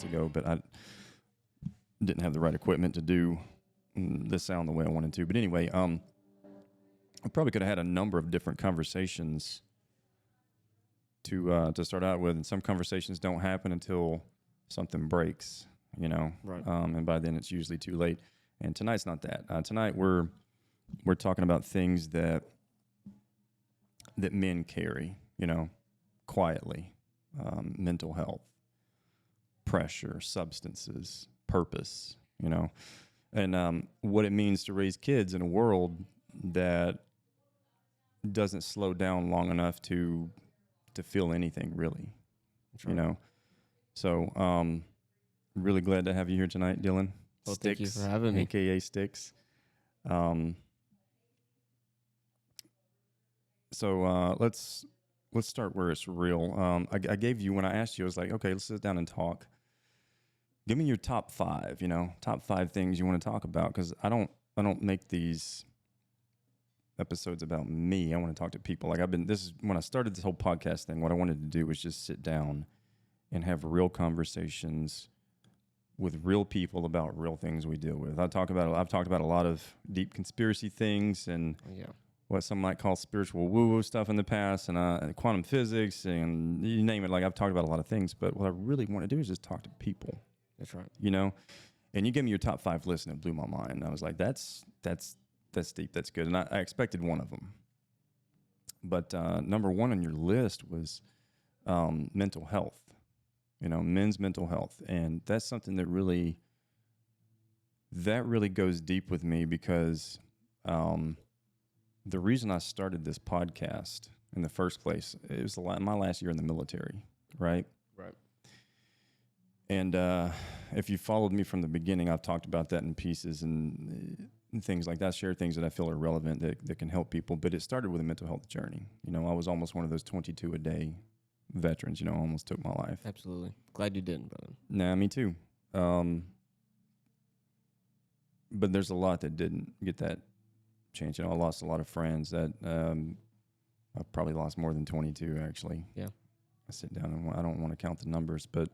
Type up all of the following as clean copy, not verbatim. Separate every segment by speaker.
Speaker 1: ago, but I didn't have the right equipment to do the sound the way I wanted to. But anyway, I probably could have had a number of different conversations to start out with, and some conversations don't happen until something breaks,
Speaker 2: Right.
Speaker 1: And by then it's usually too late. And tonight's not that. Tonight we're talking about things that men carry, quietly, mental health, pressure, substances, purpose, and what it means to raise kids in a world that doesn't slow down long enough to feel anything really,
Speaker 2: Right.
Speaker 1: So, really glad to have you here tonight, Dylan.
Speaker 2: Well,
Speaker 1: Stix,
Speaker 2: thank you for having me.
Speaker 1: AKA Stix. So let's start where it's real. I gave you, when I asked you, I was like, okay, let's sit down and talk. Give me your top 5, top 5 things you want to talk about, because I don't make these episodes about me. I want to talk to people. Like this is when I started this whole podcast thing. What I wanted to do was just sit down and have real conversations with real people about real things we deal with. I've talked about a lot of deep conspiracy things and what some might call spiritual woo-woo stuff in the past, and quantum physics, and you name it. Like, I've talked about a lot of things, but what I really want to do is just talk to people.
Speaker 2: That's right.
Speaker 1: And you gave me your top 5 list, and it blew my mind. I was like, that's deep, that's good. And I expected one of them. But number 1 on your list was mental health, men's mental health. And that's something that really goes deep with me, because the reason I started this podcast in the first place, it was my last year in the military, right?
Speaker 2: Right.
Speaker 1: And if you followed me from the beginning, I've talked about that in pieces and things like that, share things that I feel are relevant that can help people. But it started with a mental health journey. I was almost one of those 22 a day veterans, almost took my life.
Speaker 2: Absolutely. Glad you didn't, brother.
Speaker 1: Nah, me too. But there's a lot that didn't get that chance. I lost a lot of friends that I probably lost more than 22, actually.
Speaker 2: Yeah.
Speaker 1: I sit down and I don't want to count the numbers, but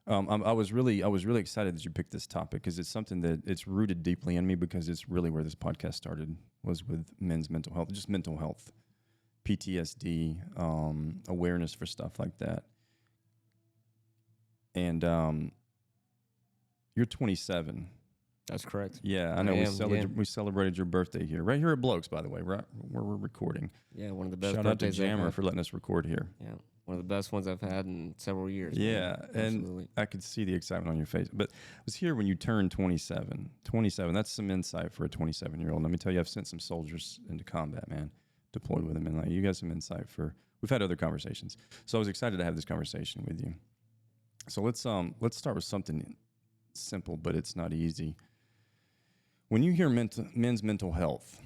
Speaker 1: I was really excited that you picked this topic, because it's something that it's rooted deeply in me, because it's really where this podcast started, was with men's mental health, just mental health, PTSD, awareness for stuff like that. And you're 27.
Speaker 2: That's correct.
Speaker 1: Yeah, I know. We celebrated your birthday here, right here at Blokes, by the way, right where we're recording.
Speaker 2: Yeah, one of the best.
Speaker 1: Shout out to Jammer for letting us record here.
Speaker 2: Yeah, one of the best ones I've had in several years.
Speaker 1: Yeah, and I could see the excitement on your face. But I was here when you turned 27. 27, that's some insight for a 27-year-old. Let me tell you, I've sent some soldiers into combat, man, deployed with them, and like, you got some insight we've had other conversations. So I was excited to have this conversation with you. So let's start with something simple, but it's not easy. When you hear men's mental health,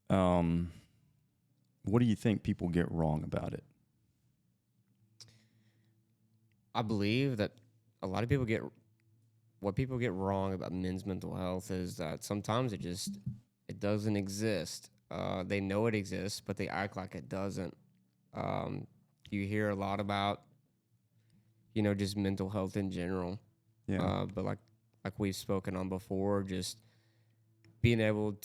Speaker 1: what do you think people get wrong about it?
Speaker 2: I believe that a lot of people get wrong about men's mental health is that sometimes it doesn't exist. They know it exists, but they act like it doesn't. You hear a lot about, just mental health in general.
Speaker 1: Yeah.
Speaker 2: But like we've spoken on before, just being able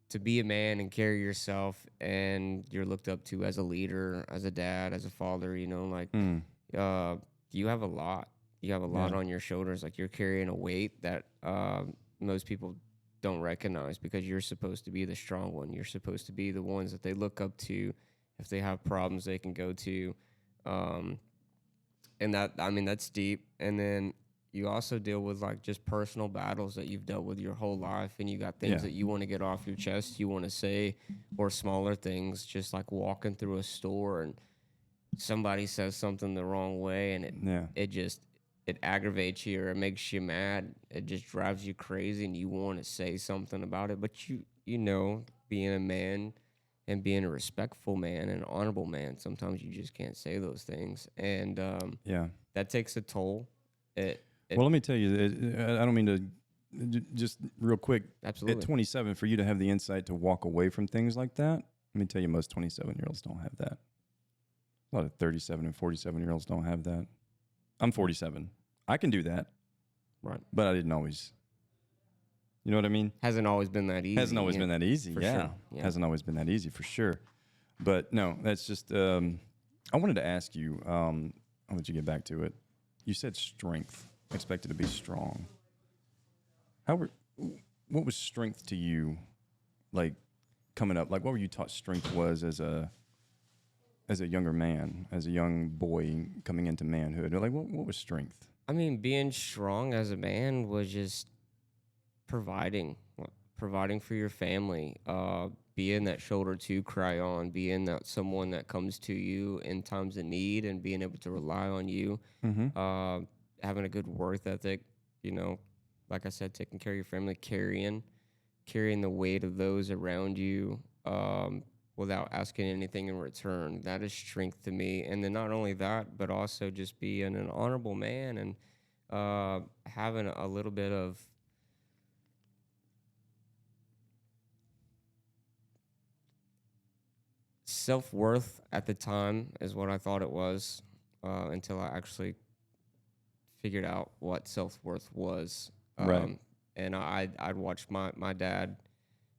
Speaker 2: to be a man and carry yourself, and you're looked up to as a leader, as a dad, as a father, you have a lot. You have a lot on your shoulders. Like, you're carrying a weight that most people don't recognize, because you're supposed to be the strong one. You're supposed to be the ones that they look up to. If they have problems, they can go to. And that's deep. And then you also deal with like just personal battles that you've dealt with your whole life, and you got things that you want to get off your chest, you want to say, or smaller things, just like walking through a store and somebody says something the wrong way, and it aggravates you, or it makes you mad. It just drives you crazy, and you want to say something about it. But being a man and being a respectful man and an honorable man, sometimes you just can't say those things, and that takes a toll.
Speaker 1: Well, let me tell you, I don't mean to, just real quick.
Speaker 2: Absolutely.
Speaker 1: At 27, for you to have the insight to walk away from things like that, let me tell you, most 27-year-olds don't have that. A lot of 37 and 47-year-olds don't have that. I'm 47. I can do that.
Speaker 2: Right.
Speaker 1: but I didn't always. You know what I mean?
Speaker 2: Hasn't always been that easy.
Speaker 1: Hasn't always
Speaker 2: yeah,
Speaker 1: been that easy.
Speaker 2: for
Speaker 1: Yeah.
Speaker 2: sure. Yeah.
Speaker 1: Hasn't always been that easy for sure. But no, that's just. I wanted to ask you. I'll let you get back to it. You said strength, expected to be strong. How were? What was strength to you, like coming up? Like, what were you taught strength was as a younger man, as a young boy coming into manhood? Like, what was strength?
Speaker 2: I mean, being strong as a man was just providing, providing for your family, being that shoulder to cry on, being that someone that comes to you in times of need, and being able to rely on you,
Speaker 1: Mm-hmm.
Speaker 2: having a good work ethic, you know, like I said, taking care of your family, carrying the weight of those around you, without asking anything in return. That is strength to me. And then not only that, but also just being an honorable man, and having a little bit of self-worth at the time is what I thought it was, until I actually figured out what self-worth was.
Speaker 1: Right.
Speaker 2: And I'd watched my dad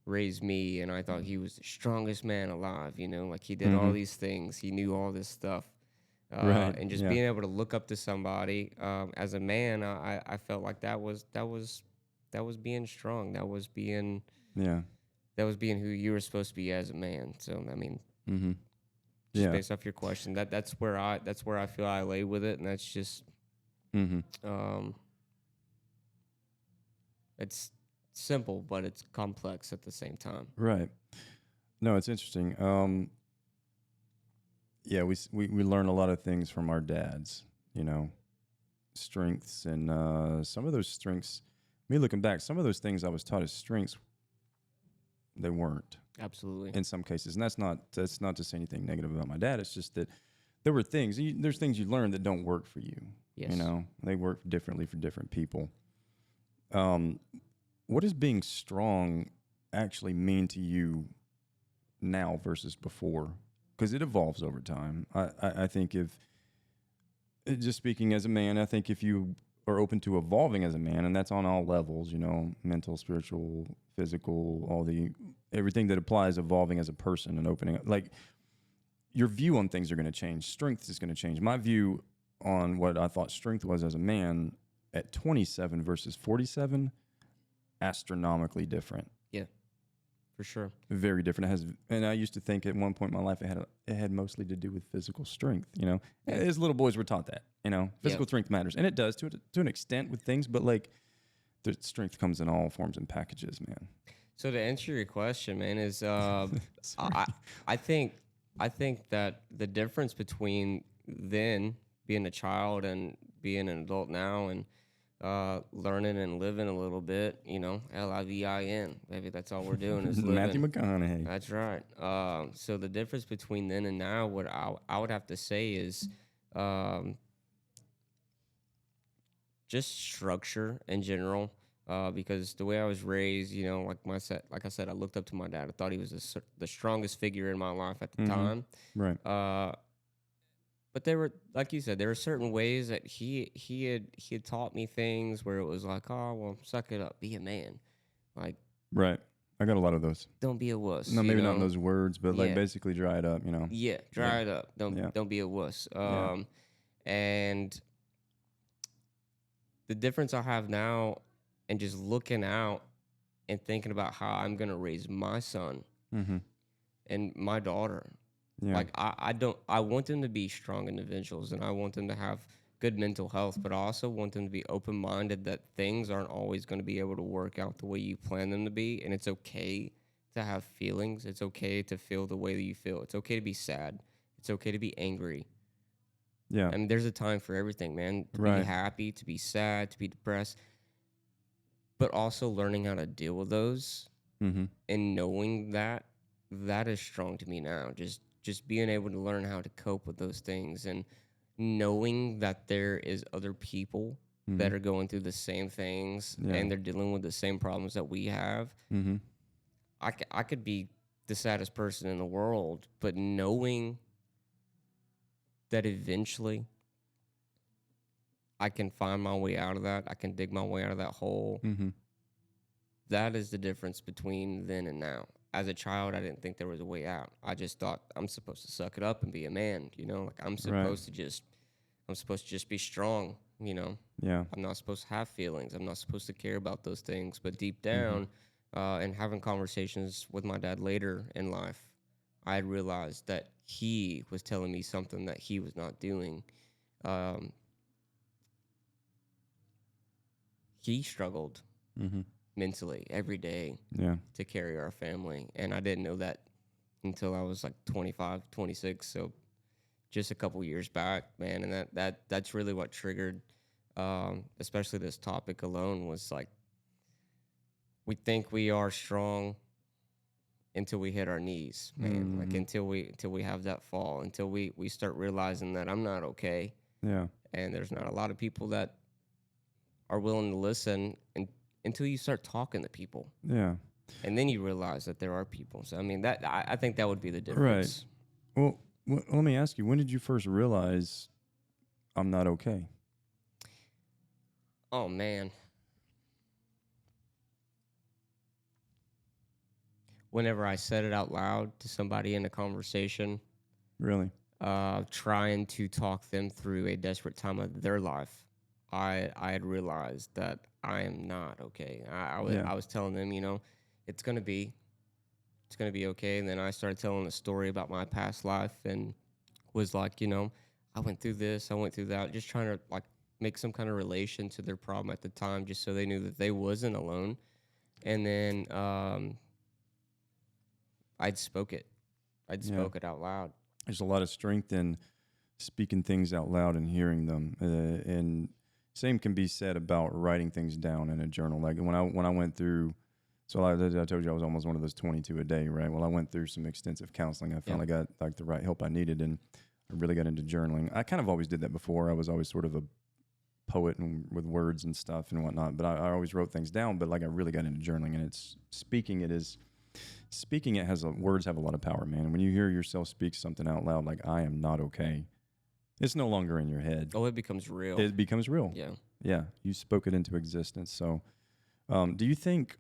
Speaker 2: raise me, and I thought he was the strongest man alive, like he did all
Speaker 1: Mm-hmm.
Speaker 2: these things, he knew all this stuff.
Speaker 1: Right.
Speaker 2: And just
Speaker 1: Yeah.
Speaker 2: being able to look up to somebody, as a man, I felt like that was being strong.
Speaker 1: Yeah.
Speaker 2: That was being who you were supposed to be as a man. So I mean,
Speaker 1: Mm-hmm.
Speaker 2: just
Speaker 1: Yeah.
Speaker 2: based off your question, that's where I feel I lay with it, and that's just,
Speaker 1: Mm-hmm.
Speaker 2: um, it's simple, but it's complex at the same time.
Speaker 1: Right. No, it's interesting. Yeah, we learn a lot of things from our dads, you know, strengths, and some of those strengths, me looking back, some of those things I was taught as strengths, they weren't
Speaker 2: Absolutely.
Speaker 1: in some cases. And that's not to say anything negative about my dad. It's just that there were there's things you learn that don't work for you.
Speaker 2: Yes.
Speaker 1: You know, they work differently for different people. Um, what does being strong actually mean to you now versus before? Because it evolves over time. I think if, just speaking as a man, I think if you are open to evolving as a man, and that's on all levels, you know, mental, spiritual, physical, everything that applies, evolving as a person and opening up, like your view on things are going to change. Strength is going to change. My view on what I thought strength was as a man at 27 versus 47, astronomically different.
Speaker 2: Yeah, for sure.
Speaker 1: Very different. And I used to think at one point in my life it had mostly to do with physical strength. You know,
Speaker 2: Yeah.
Speaker 1: as little boys we're taught that. You know, physical strength matters, and it does to an extent with things. But like, the strength comes in all forms and packages, man.
Speaker 2: So to answer your question, man, is I,
Speaker 1: Sorry.
Speaker 2: I think that the difference between then being a child and being an adult now, and learning and living a little bit, LIVIN, maybe that's all we're doing is living.
Speaker 1: Matthew McConaughey.
Speaker 2: That's right. So the difference between then and now, what I would have to say is, um, just structure in general. Because the way I was raised, like I said, I looked up to my dad. I thought he was the strongest figure in my life at the time.
Speaker 1: Right.
Speaker 2: But there were, like you said, there were certain ways that he had taught me things where it was like, oh well, suck it up, be a man, like
Speaker 1: Right. I got a lot of those.
Speaker 2: don't be a wuss.
Speaker 1: No, maybe not in those words, but like
Speaker 2: Yeah.
Speaker 1: basically dry it up, you know.
Speaker 2: Yeah, dry it up. Don't be a wuss. And the difference I have now, and just looking out and thinking about how I'm gonna raise my son
Speaker 1: Mm-hmm.
Speaker 2: and my daughter.
Speaker 1: Yeah.
Speaker 2: Like I want them to be strong individuals, and I want them to have good mental health, but I also want them to be open minded that things aren't always going to be able to work out the way you plan them to be, and it's okay to have feelings. It's okay to feel the way that you feel. It's okay to be sad. It's okay to be angry.
Speaker 1: Yeah.
Speaker 2: I mean, there's a time for everything, man. To
Speaker 1: Right.
Speaker 2: be happy, to be sad, to be depressed, but also learning how to deal with those,
Speaker 1: Mm-hmm.
Speaker 2: and knowing that is strong to me now. Just being able to learn how to cope with those things, and knowing that there is other people that are going through the same things,
Speaker 1: Yeah.
Speaker 2: and they're dealing with the same problems that we have.
Speaker 1: Mm-hmm.
Speaker 2: I could be the saddest person in the world, but knowing that eventually I can find my way out of that. I can dig my way out of that hole.
Speaker 1: Mm-hmm.
Speaker 2: That is the difference between then and now. As a child, I didn't think there was a way out. I just thought I'm supposed to suck it up and be a man, like
Speaker 1: Right.
Speaker 2: I'm supposed to just be strong.
Speaker 1: Yeah.
Speaker 2: I'm not supposed to have feelings. I'm not supposed to care about those things. But deep
Speaker 1: Mm-hmm.
Speaker 2: down, and having conversations with my dad later in life, I had realized that he was telling me something that he was not doing. Um, he struggled
Speaker 1: Mm-hmm.
Speaker 2: mentally every day
Speaker 1: Yeah.
Speaker 2: to carry our family. And I didn't know that until I was like 25, 26. So just a couple years back, man. And that's really what triggered, especially this topic alone, was like, we think we are strong until we hit our knees, man. Like
Speaker 1: Mm-hmm.
Speaker 2: until we have that fall, until we start realizing that I'm not okay.
Speaker 1: Yeah.
Speaker 2: And there's not a lot of people that are willing to listen until you start talking to people.
Speaker 1: Yeah.
Speaker 2: And then you realize that there are people. So I mean, I think that would be the
Speaker 1: Right.
Speaker 2: difference.
Speaker 1: Well, let me ask you, when did you first realize I'm not okay?
Speaker 2: Oh man. Whenever I said it out loud to somebody in a conversation,
Speaker 1: Really?
Speaker 2: trying to talk them through a desperate time of their life, I had realized that I am not okay.
Speaker 1: Yeah.
Speaker 2: I was telling them, it's gonna be okay. And then I started telling a story about my past life and was like, I went through this, I went through that, just trying to like make some kind of relation to their problem at the time, just so they knew that they wasn't alone. And then I'd spoke it. I'd
Speaker 1: Yeah.
Speaker 2: spoke it out loud.
Speaker 1: There's a lot of strength in speaking things out loud and hearing them. And same can be said about writing things down in a journal. Like when I went through, so I told you I was almost one of those 22 a day, right? Well, I went through some extensive counseling. I finally got like the right help I needed, and I really got into journaling. I kind of always did that before. I was always sort of a poet and with words and stuff and whatnot, but I always wrote things down. But like I really got into journaling, and it's speaking. Speaking it has words have a lot of power, man. And when you hear yourself speak something out loud, like I am not okay, it's no longer in your head.
Speaker 2: Oh, it becomes real.
Speaker 1: It becomes real.
Speaker 2: Yeah.
Speaker 1: Yeah, you spoke it into existence. So, do you think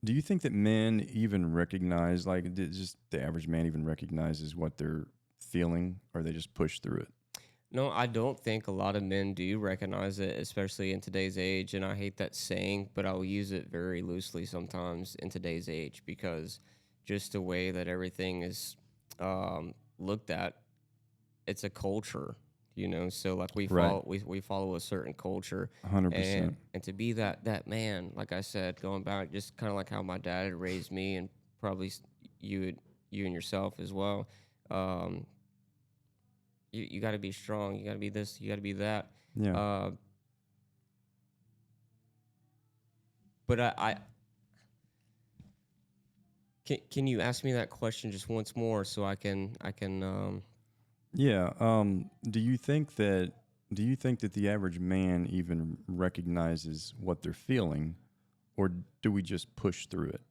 Speaker 1: that men even recognize, like, just the average man even recognizes what they're feeling, or they just push through it?
Speaker 2: No, I don't think a lot of men do recognize it, especially in today's age. And I hate that saying, but I'll use it very loosely sometimes in today's age, because just the way that everything is looked at, it's a culture, So like we
Speaker 1: Right.
Speaker 2: follow we follow a certain culture,
Speaker 1: 100%.
Speaker 2: and to be that man, like I said, going back, just kind of like how my dad had raised me, and probably you and yourself as well. You got to be strong. You got to be this. You got to be that.
Speaker 1: Yeah.
Speaker 2: But I can you ask me that question just once more so I can
Speaker 1: Yeah. Do you think that the average man even recognizes what they're feeling, or do we just push through it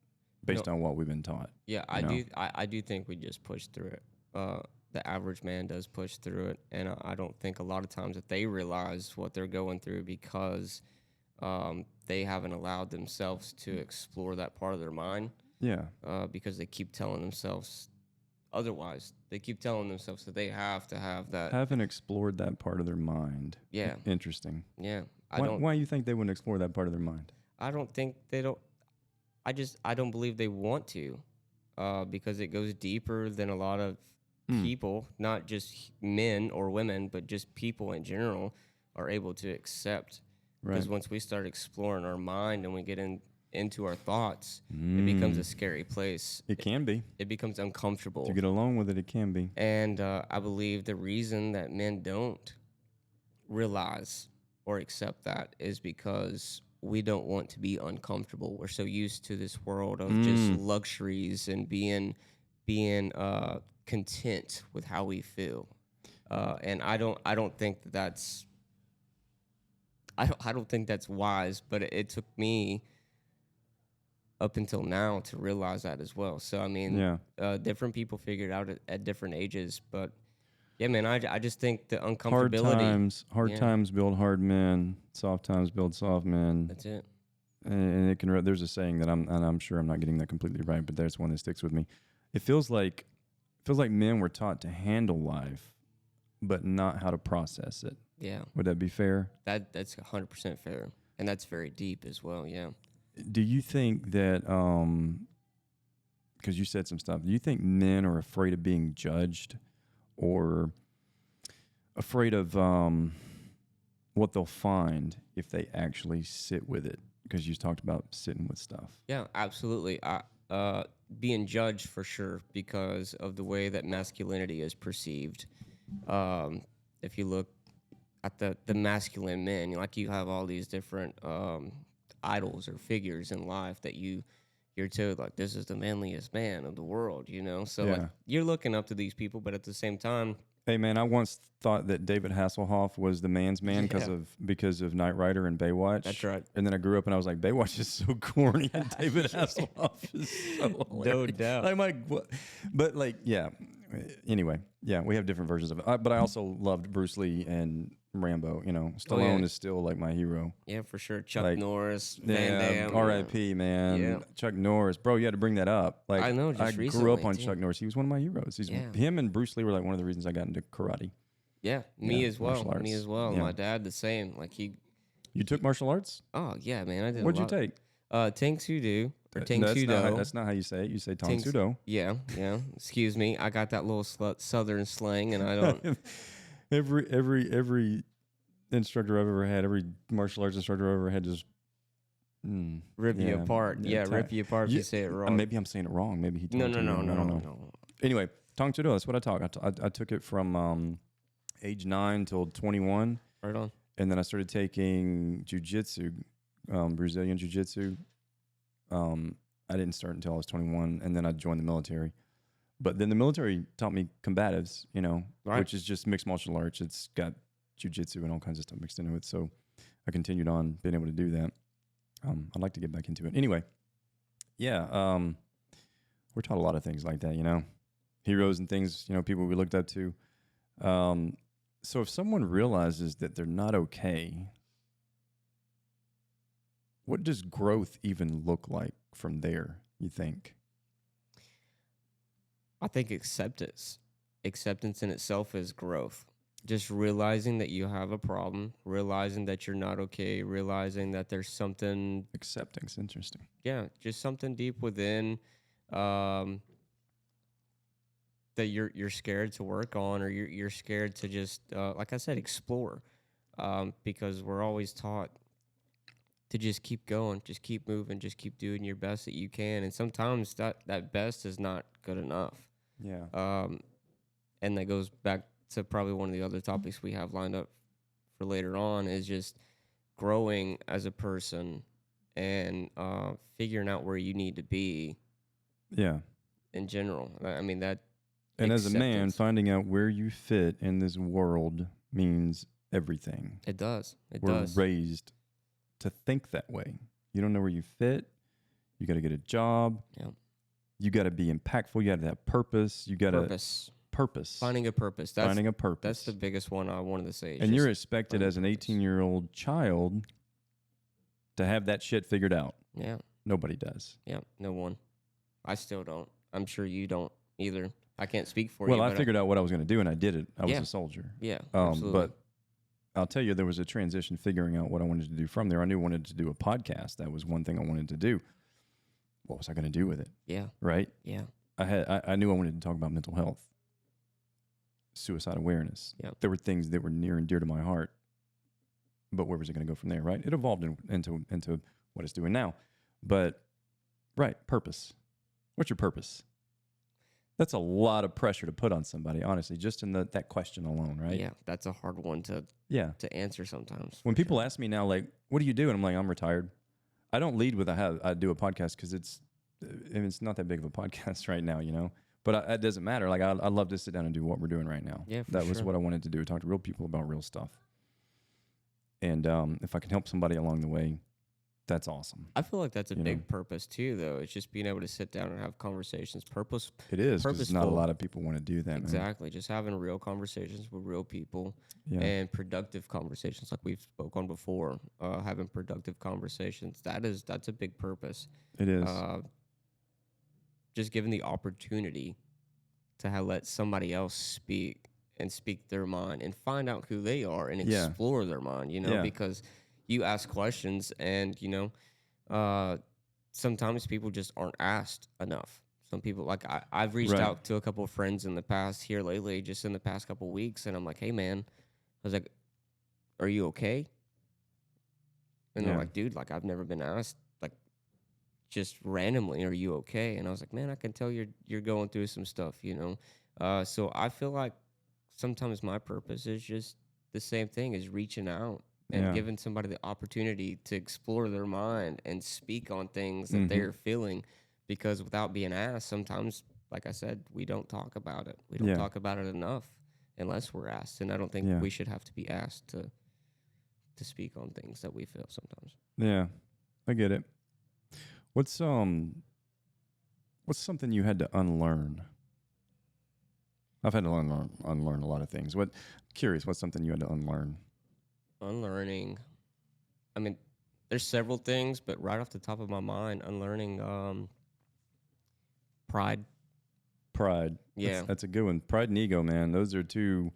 Speaker 1: based on what we've been taught?
Speaker 2: Yeah, I do think we just push through it. The average man does push through it, and I don't think a lot of times that they realize what they're going through, because they haven't allowed themselves to explore that part of their mind.
Speaker 1: Yeah.
Speaker 2: Because they keep telling themselves otherwise. They keep telling themselves that they have to have that.
Speaker 1: Haven't explored that part of their mind.
Speaker 2: Yeah.
Speaker 1: Interesting.
Speaker 2: Yeah.
Speaker 1: Why you think they wouldn't explore that part of their mind?
Speaker 2: I don't think they don't. I don't believe they want to, because it goes deeper than a lot of people, not just men or women, but just people in general are able to accept. Because once we start exploring our mind and we get into our thoughts, it becomes a scary place.
Speaker 1: It can be.
Speaker 2: It becomes uncomfortable.
Speaker 1: To get along with it, it can be.
Speaker 2: And I believe the reason that men don't realize or accept that is because we don't want to be uncomfortable. We're so used to this world of just luxuries and being content with how we feel. And I don't think that's wise, but it took me up until now to realize that as well. So I mean, different people figure it out at different ages, but Yeah, man. I just think the
Speaker 1: Hard
Speaker 2: uncomfortability.
Speaker 1: hard
Speaker 2: Yeah,
Speaker 1: times build hard men. Soft times build soft men.
Speaker 2: that's it.
Speaker 1: And it can. There's a saying that I'm sure I'm not getting that completely right, but there's one that sticks with me. It feels like men were taught to handle life, but not how to process it.
Speaker 2: Yeah,
Speaker 1: Would that be fair?
Speaker 2: that's 100% fair, and that's very deep as well. Yeah.
Speaker 1: Do you think that because you said some stuff, do you think men are afraid of being judged or afraid of what they'll find if they actually sit with it? Because you talked about sitting with stuff.
Speaker 2: Yeah, absolutely. Being judged for sure because of the way that masculinity is perceived. If you look at the masculine men, like you have all these different idols or figures in life that you're told like this is the manliest man of the world, you know. So like,
Speaker 1: Yeah.
Speaker 2: you're looking up to these people, but at the same time,
Speaker 1: Hey man, I once thought that David Hasselhoff was the man's man
Speaker 2: Yeah.
Speaker 1: because of Knight Rider and Baywatch.
Speaker 2: That's right.
Speaker 1: And then I grew up and I was like, Baywatch is so corny, and David Hasselhoff is so
Speaker 2: No
Speaker 1: hilarious.
Speaker 2: doubt.
Speaker 1: I'm like, what? But like, yeah. Anyway, yeah, we have different versions of it. But I also loved Bruce Lee and Rambo. You know, Stallone is still like my hero.
Speaker 2: Yeah, for sure. Chuck
Speaker 1: Like,
Speaker 2: Norris, Van
Speaker 1: Yeah,
Speaker 2: Damme.
Speaker 1: R.I.P. Man,
Speaker 2: Yeah.
Speaker 1: Chuck Norris, bro. You had to bring that up. Like,
Speaker 2: I know, just
Speaker 1: I grew
Speaker 2: recently,
Speaker 1: up on
Speaker 2: too.
Speaker 1: Chuck Norris. He was one of my heroes.
Speaker 2: Yeah.
Speaker 1: Him and Bruce Lee were like one of the reasons I got into karate.
Speaker 2: Yeah, me
Speaker 1: Yeah,
Speaker 2: as well.
Speaker 1: martial
Speaker 2: Me
Speaker 1: arts.
Speaker 2: as well.
Speaker 1: Yeah.
Speaker 2: My dad the same. Like he.
Speaker 1: You took martial arts?
Speaker 2: Oh yeah, man. I did.
Speaker 1: What'd
Speaker 2: a
Speaker 1: you
Speaker 2: lot.
Speaker 1: take?
Speaker 2: Tang Sudo or Tang
Speaker 1: That's
Speaker 2: Sudo.
Speaker 1: not how you say it. You say Tang
Speaker 2: Tang-
Speaker 1: Sudo.
Speaker 2: Yeah, yeah. Excuse me. I got that little southern slang, and I don't.
Speaker 1: every instructor I've ever had, every martial arts instructor I've ever had, just
Speaker 2: Rip you apart. Yeah,
Speaker 1: ta-
Speaker 2: rip you apart if you say it wrong.
Speaker 1: Maybe I'm saying it wrong. Maybe he told
Speaker 2: No,
Speaker 1: it
Speaker 2: no,
Speaker 1: to me
Speaker 2: no,
Speaker 1: wrong.
Speaker 2: no,
Speaker 1: I don't
Speaker 2: no,
Speaker 1: know.
Speaker 2: no.
Speaker 1: Anyway, Tang Sudo. That's what I taught. I took it from age 9 till 21.
Speaker 2: Right on.
Speaker 1: And then I started taking jujitsu, Brazilian jiu-jitsu. I didn't start until I was 21, and then I joined the military. But then the military taught me combatives, you know,
Speaker 2: Right.
Speaker 1: which is just mixed martial arts. It's got jiu-jitsu and all kinds of stuff mixed into it. So I continued on being able to do that. I'd like to get back into it. Anyway, yeah, we're taught a lot of things like that, you know, heroes and things, you know, people we looked up to. So if someone realizes that they're not okay, what does growth even look like from there, you think?
Speaker 2: I think acceptance in itself is growth. Just realizing that you have a problem, realizing that you're not okay, realizing that there's something,
Speaker 1: Accepting's interesting.
Speaker 2: yeah, just something deep within that you're scared to work on, or you're scared to just like I said, explore, because we're always taught to just keep going, just keep moving, just keep doing your best that you can, and sometimes that best is not good enough.
Speaker 1: Yeah.
Speaker 2: And that goes back to probably one of the other topics we have lined up for later on, is just growing as a person and figuring out where you need to be
Speaker 1: Yeah.
Speaker 2: in general. I mean, that.
Speaker 1: And as a man,
Speaker 2: acceptance.
Speaker 1: finding out where you fit in this world means everything.
Speaker 2: It does. It
Speaker 1: We're
Speaker 2: does.
Speaker 1: raised to think that way. You don't know where you fit. You got to get a job.
Speaker 2: Yeah.
Speaker 1: You got to be impactful. You got to have purpose. You got to purpose.
Speaker 2: Finding a purpose.
Speaker 1: Finding a purpose.
Speaker 2: That's the biggest one I wanted to say.
Speaker 1: And you're
Speaker 2: just
Speaker 1: expected
Speaker 2: finding
Speaker 1: as an
Speaker 2: purpose.
Speaker 1: 18-year-old child to have that shit figured out.
Speaker 2: Yeah.
Speaker 1: Nobody does.
Speaker 2: Yeah. No one. I still don't. I'm sure you don't either. I can't speak for you.
Speaker 1: Well, I
Speaker 2: but
Speaker 1: figured out what I was going to do, and I did it. I was
Speaker 2: Yeah.
Speaker 1: a soldier.
Speaker 2: Yeah. Absolutely.
Speaker 1: But I'll tell you, there was a transition figuring out what I wanted to do from there. I knew I wanted to do a podcast. That was one thing I wanted to do. What was I going to do with it?
Speaker 2: yeah.
Speaker 1: Right?
Speaker 2: Yeah.
Speaker 1: I knew I wanted to talk about mental health, suicide awareness.
Speaker 2: Yep.
Speaker 1: There were things that were near and dear to my heart. But where was it going to go from there, right? It evolved into what it's doing now. But, right, purpose. What's your purpose? That's a lot of pressure to put on somebody, honestly, just in that question alone, right?
Speaker 2: Yeah. That's a hard one to answer sometimes.
Speaker 1: When people ask me now, like, what do you do? And I'm like, I'm retired. I don't lead with I do a podcast because it's not that big of a podcast right now, you know? But it doesn't matter. Like, I'd love to sit down and do what we're doing right now.
Speaker 2: Yeah, for
Speaker 1: that was
Speaker 2: sure.
Speaker 1: what I wanted to do, talk to real people about real stuff. And if I can help somebody along the way, That's awesome.
Speaker 2: I feel like that's a
Speaker 1: You know,
Speaker 2: big purpose too, though. It's just being able to sit down and have conversations,
Speaker 1: it is because not a
Speaker 2: purposeful.
Speaker 1: lot of people want to do that, man.
Speaker 2: Exactly, just having real conversations with real people
Speaker 1: Yeah,
Speaker 2: and productive conversations, like we've spoke on before. Having productive conversations, that's a big purpose.
Speaker 1: it is.
Speaker 2: Uh, just given the opportunity to let somebody else speak and speak their mind and find out who they are and
Speaker 1: Yeah,
Speaker 2: explore their mind,
Speaker 1: yeah,
Speaker 2: because you ask questions and, uh, sometimes people just aren't asked enough. Some people, like I've reached
Speaker 1: right.
Speaker 2: out to a couple of friends in the past here lately, just in the past couple of weeks, and I'm like, hey, man, I was like, are you okay? And they're
Speaker 1: Yeah,
Speaker 2: like, dude, like I've never been asked, like just randomly, are you okay? And I was like, man, I can tell you're going through some stuff. So I feel like sometimes my purpose is just the same thing as reaching out and
Speaker 1: yeah.
Speaker 2: giving somebody the opportunity to explore their mind and speak on things that
Speaker 1: Hmm.
Speaker 2: they're feeling, because without being asked, sometimes, like I said, we don't talk about it. We don't
Speaker 1: Yeah,
Speaker 2: talk about it enough unless we're asked. And I don't think
Speaker 1: yeah,
Speaker 2: we should have to be asked to speak on things that we feel sometimes.
Speaker 1: yeah. I get it. What's what's something you had to unlearn? I've had to unlearn a lot of things. Curious, what's something you had to unlearn?
Speaker 2: Unlearning. I mean, there's several things, but right off the top of my mind, unlearning pride.
Speaker 1: Pride.
Speaker 2: Yeah.
Speaker 1: That's a good one. Pride and ego, man. Those are two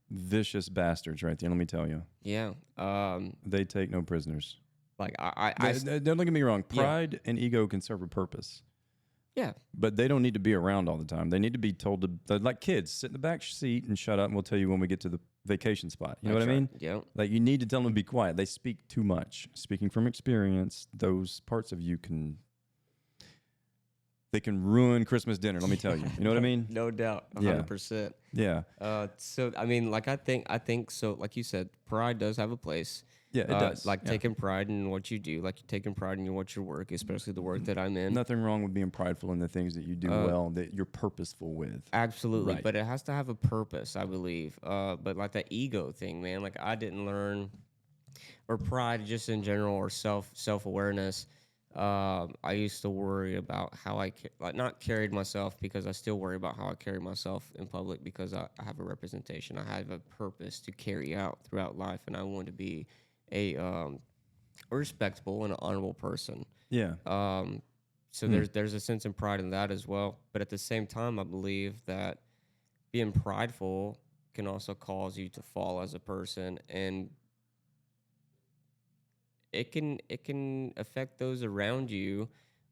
Speaker 1: vicious bastards right there. Let me tell you,
Speaker 2: Yeah.
Speaker 1: they take no prisoners.
Speaker 2: Like
Speaker 1: Don't get me wrong.
Speaker 2: yeah.
Speaker 1: Pride and ego can serve a purpose,
Speaker 2: Yeah.
Speaker 1: but they don't need to be around all the time. They need to be told to, they're like kids, sit in the back seat and shut up, and we'll tell you when we get to the vacation spot. You know what I mean?
Speaker 2: Yeah.
Speaker 1: Like, you need to tell them to be quiet. They speak too much. Speaking from experience, those parts of you they can ruin Christmas dinner. Let me tell you. You know what I mean?
Speaker 2: No doubt.
Speaker 1: Yeah.
Speaker 2: 100%.
Speaker 1: Yeah.
Speaker 2: So I mean, like I think so. Like you said, pride does have a place.
Speaker 1: Yeah, it does.
Speaker 2: Like
Speaker 1: Yeah.
Speaker 2: taking pride in what you do, like you're taking pride in what your work, especially the work that I'm in.
Speaker 1: Nothing wrong with being prideful in the things that you do well, that you're purposeful with.
Speaker 2: Absolutely,
Speaker 1: Right.
Speaker 2: but it has to have a purpose, I believe. But like that ego thing, man, like I didn't learn, or pride just in general, or self awareness. I used to worry about how like not carried myself, because I still worry about how I carry myself in public, because I have a representation, I have a purpose to carry out throughout life, and I want to be a respectable and honorable person.
Speaker 1: Yeah.
Speaker 2: So there's a sense of pride in that as well. But at the same time, I believe that being prideful can also cause you to fall as a person, and it can affect those around you,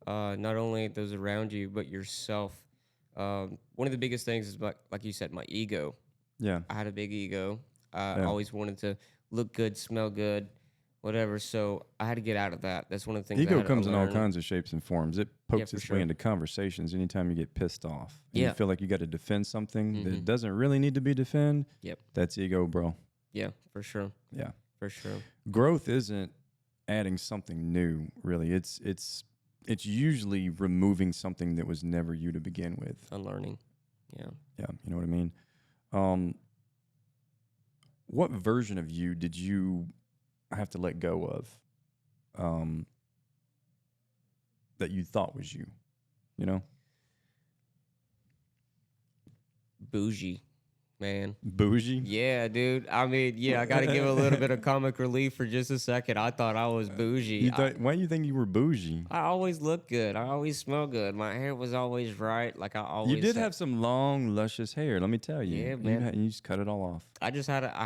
Speaker 2: not only those around you but yourself. One of the biggest things is, like you said, my ego.
Speaker 1: Yeah.
Speaker 2: I had a big ego. I
Speaker 1: Yeah.
Speaker 2: always wanted to look good, smell good, whatever. So I had to get out of that. That's one of the things I
Speaker 1: Ego
Speaker 2: had to
Speaker 1: comes in all
Speaker 2: unlearn.
Speaker 1: kinds of shapes and forms. It pokes
Speaker 2: for
Speaker 1: its
Speaker 2: sure.
Speaker 1: way into conversations anytime you get pissed off. And
Speaker 2: Yeah.
Speaker 1: you feel like you got to defend something that
Speaker 2: Mhm.
Speaker 1: doesn't really need to be defended.
Speaker 2: Yep.
Speaker 1: That's ego, bro.
Speaker 2: Yeah, for sure.
Speaker 1: Yeah.
Speaker 2: For sure.
Speaker 1: Growth isn't adding something new, really. It's usually removing something that was never you to begin with.
Speaker 2: Unlearning. Yeah.
Speaker 1: Yeah, you know what I mean? What version of you did you have to let go of, that you thought was you? You know?
Speaker 2: Bougie, man.
Speaker 1: Bougie?
Speaker 2: Yeah, dude. I mean, yeah, I got to give a little bit of comic relief for just a second. I thought I was bougie.
Speaker 1: Why do you think you were bougie?
Speaker 2: I always look good. I always smell good. My hair was always right. Like I always.
Speaker 1: You did have some long, luscious hair, let me tell you.
Speaker 2: Yeah, man.
Speaker 1: You just cut it all off.
Speaker 2: I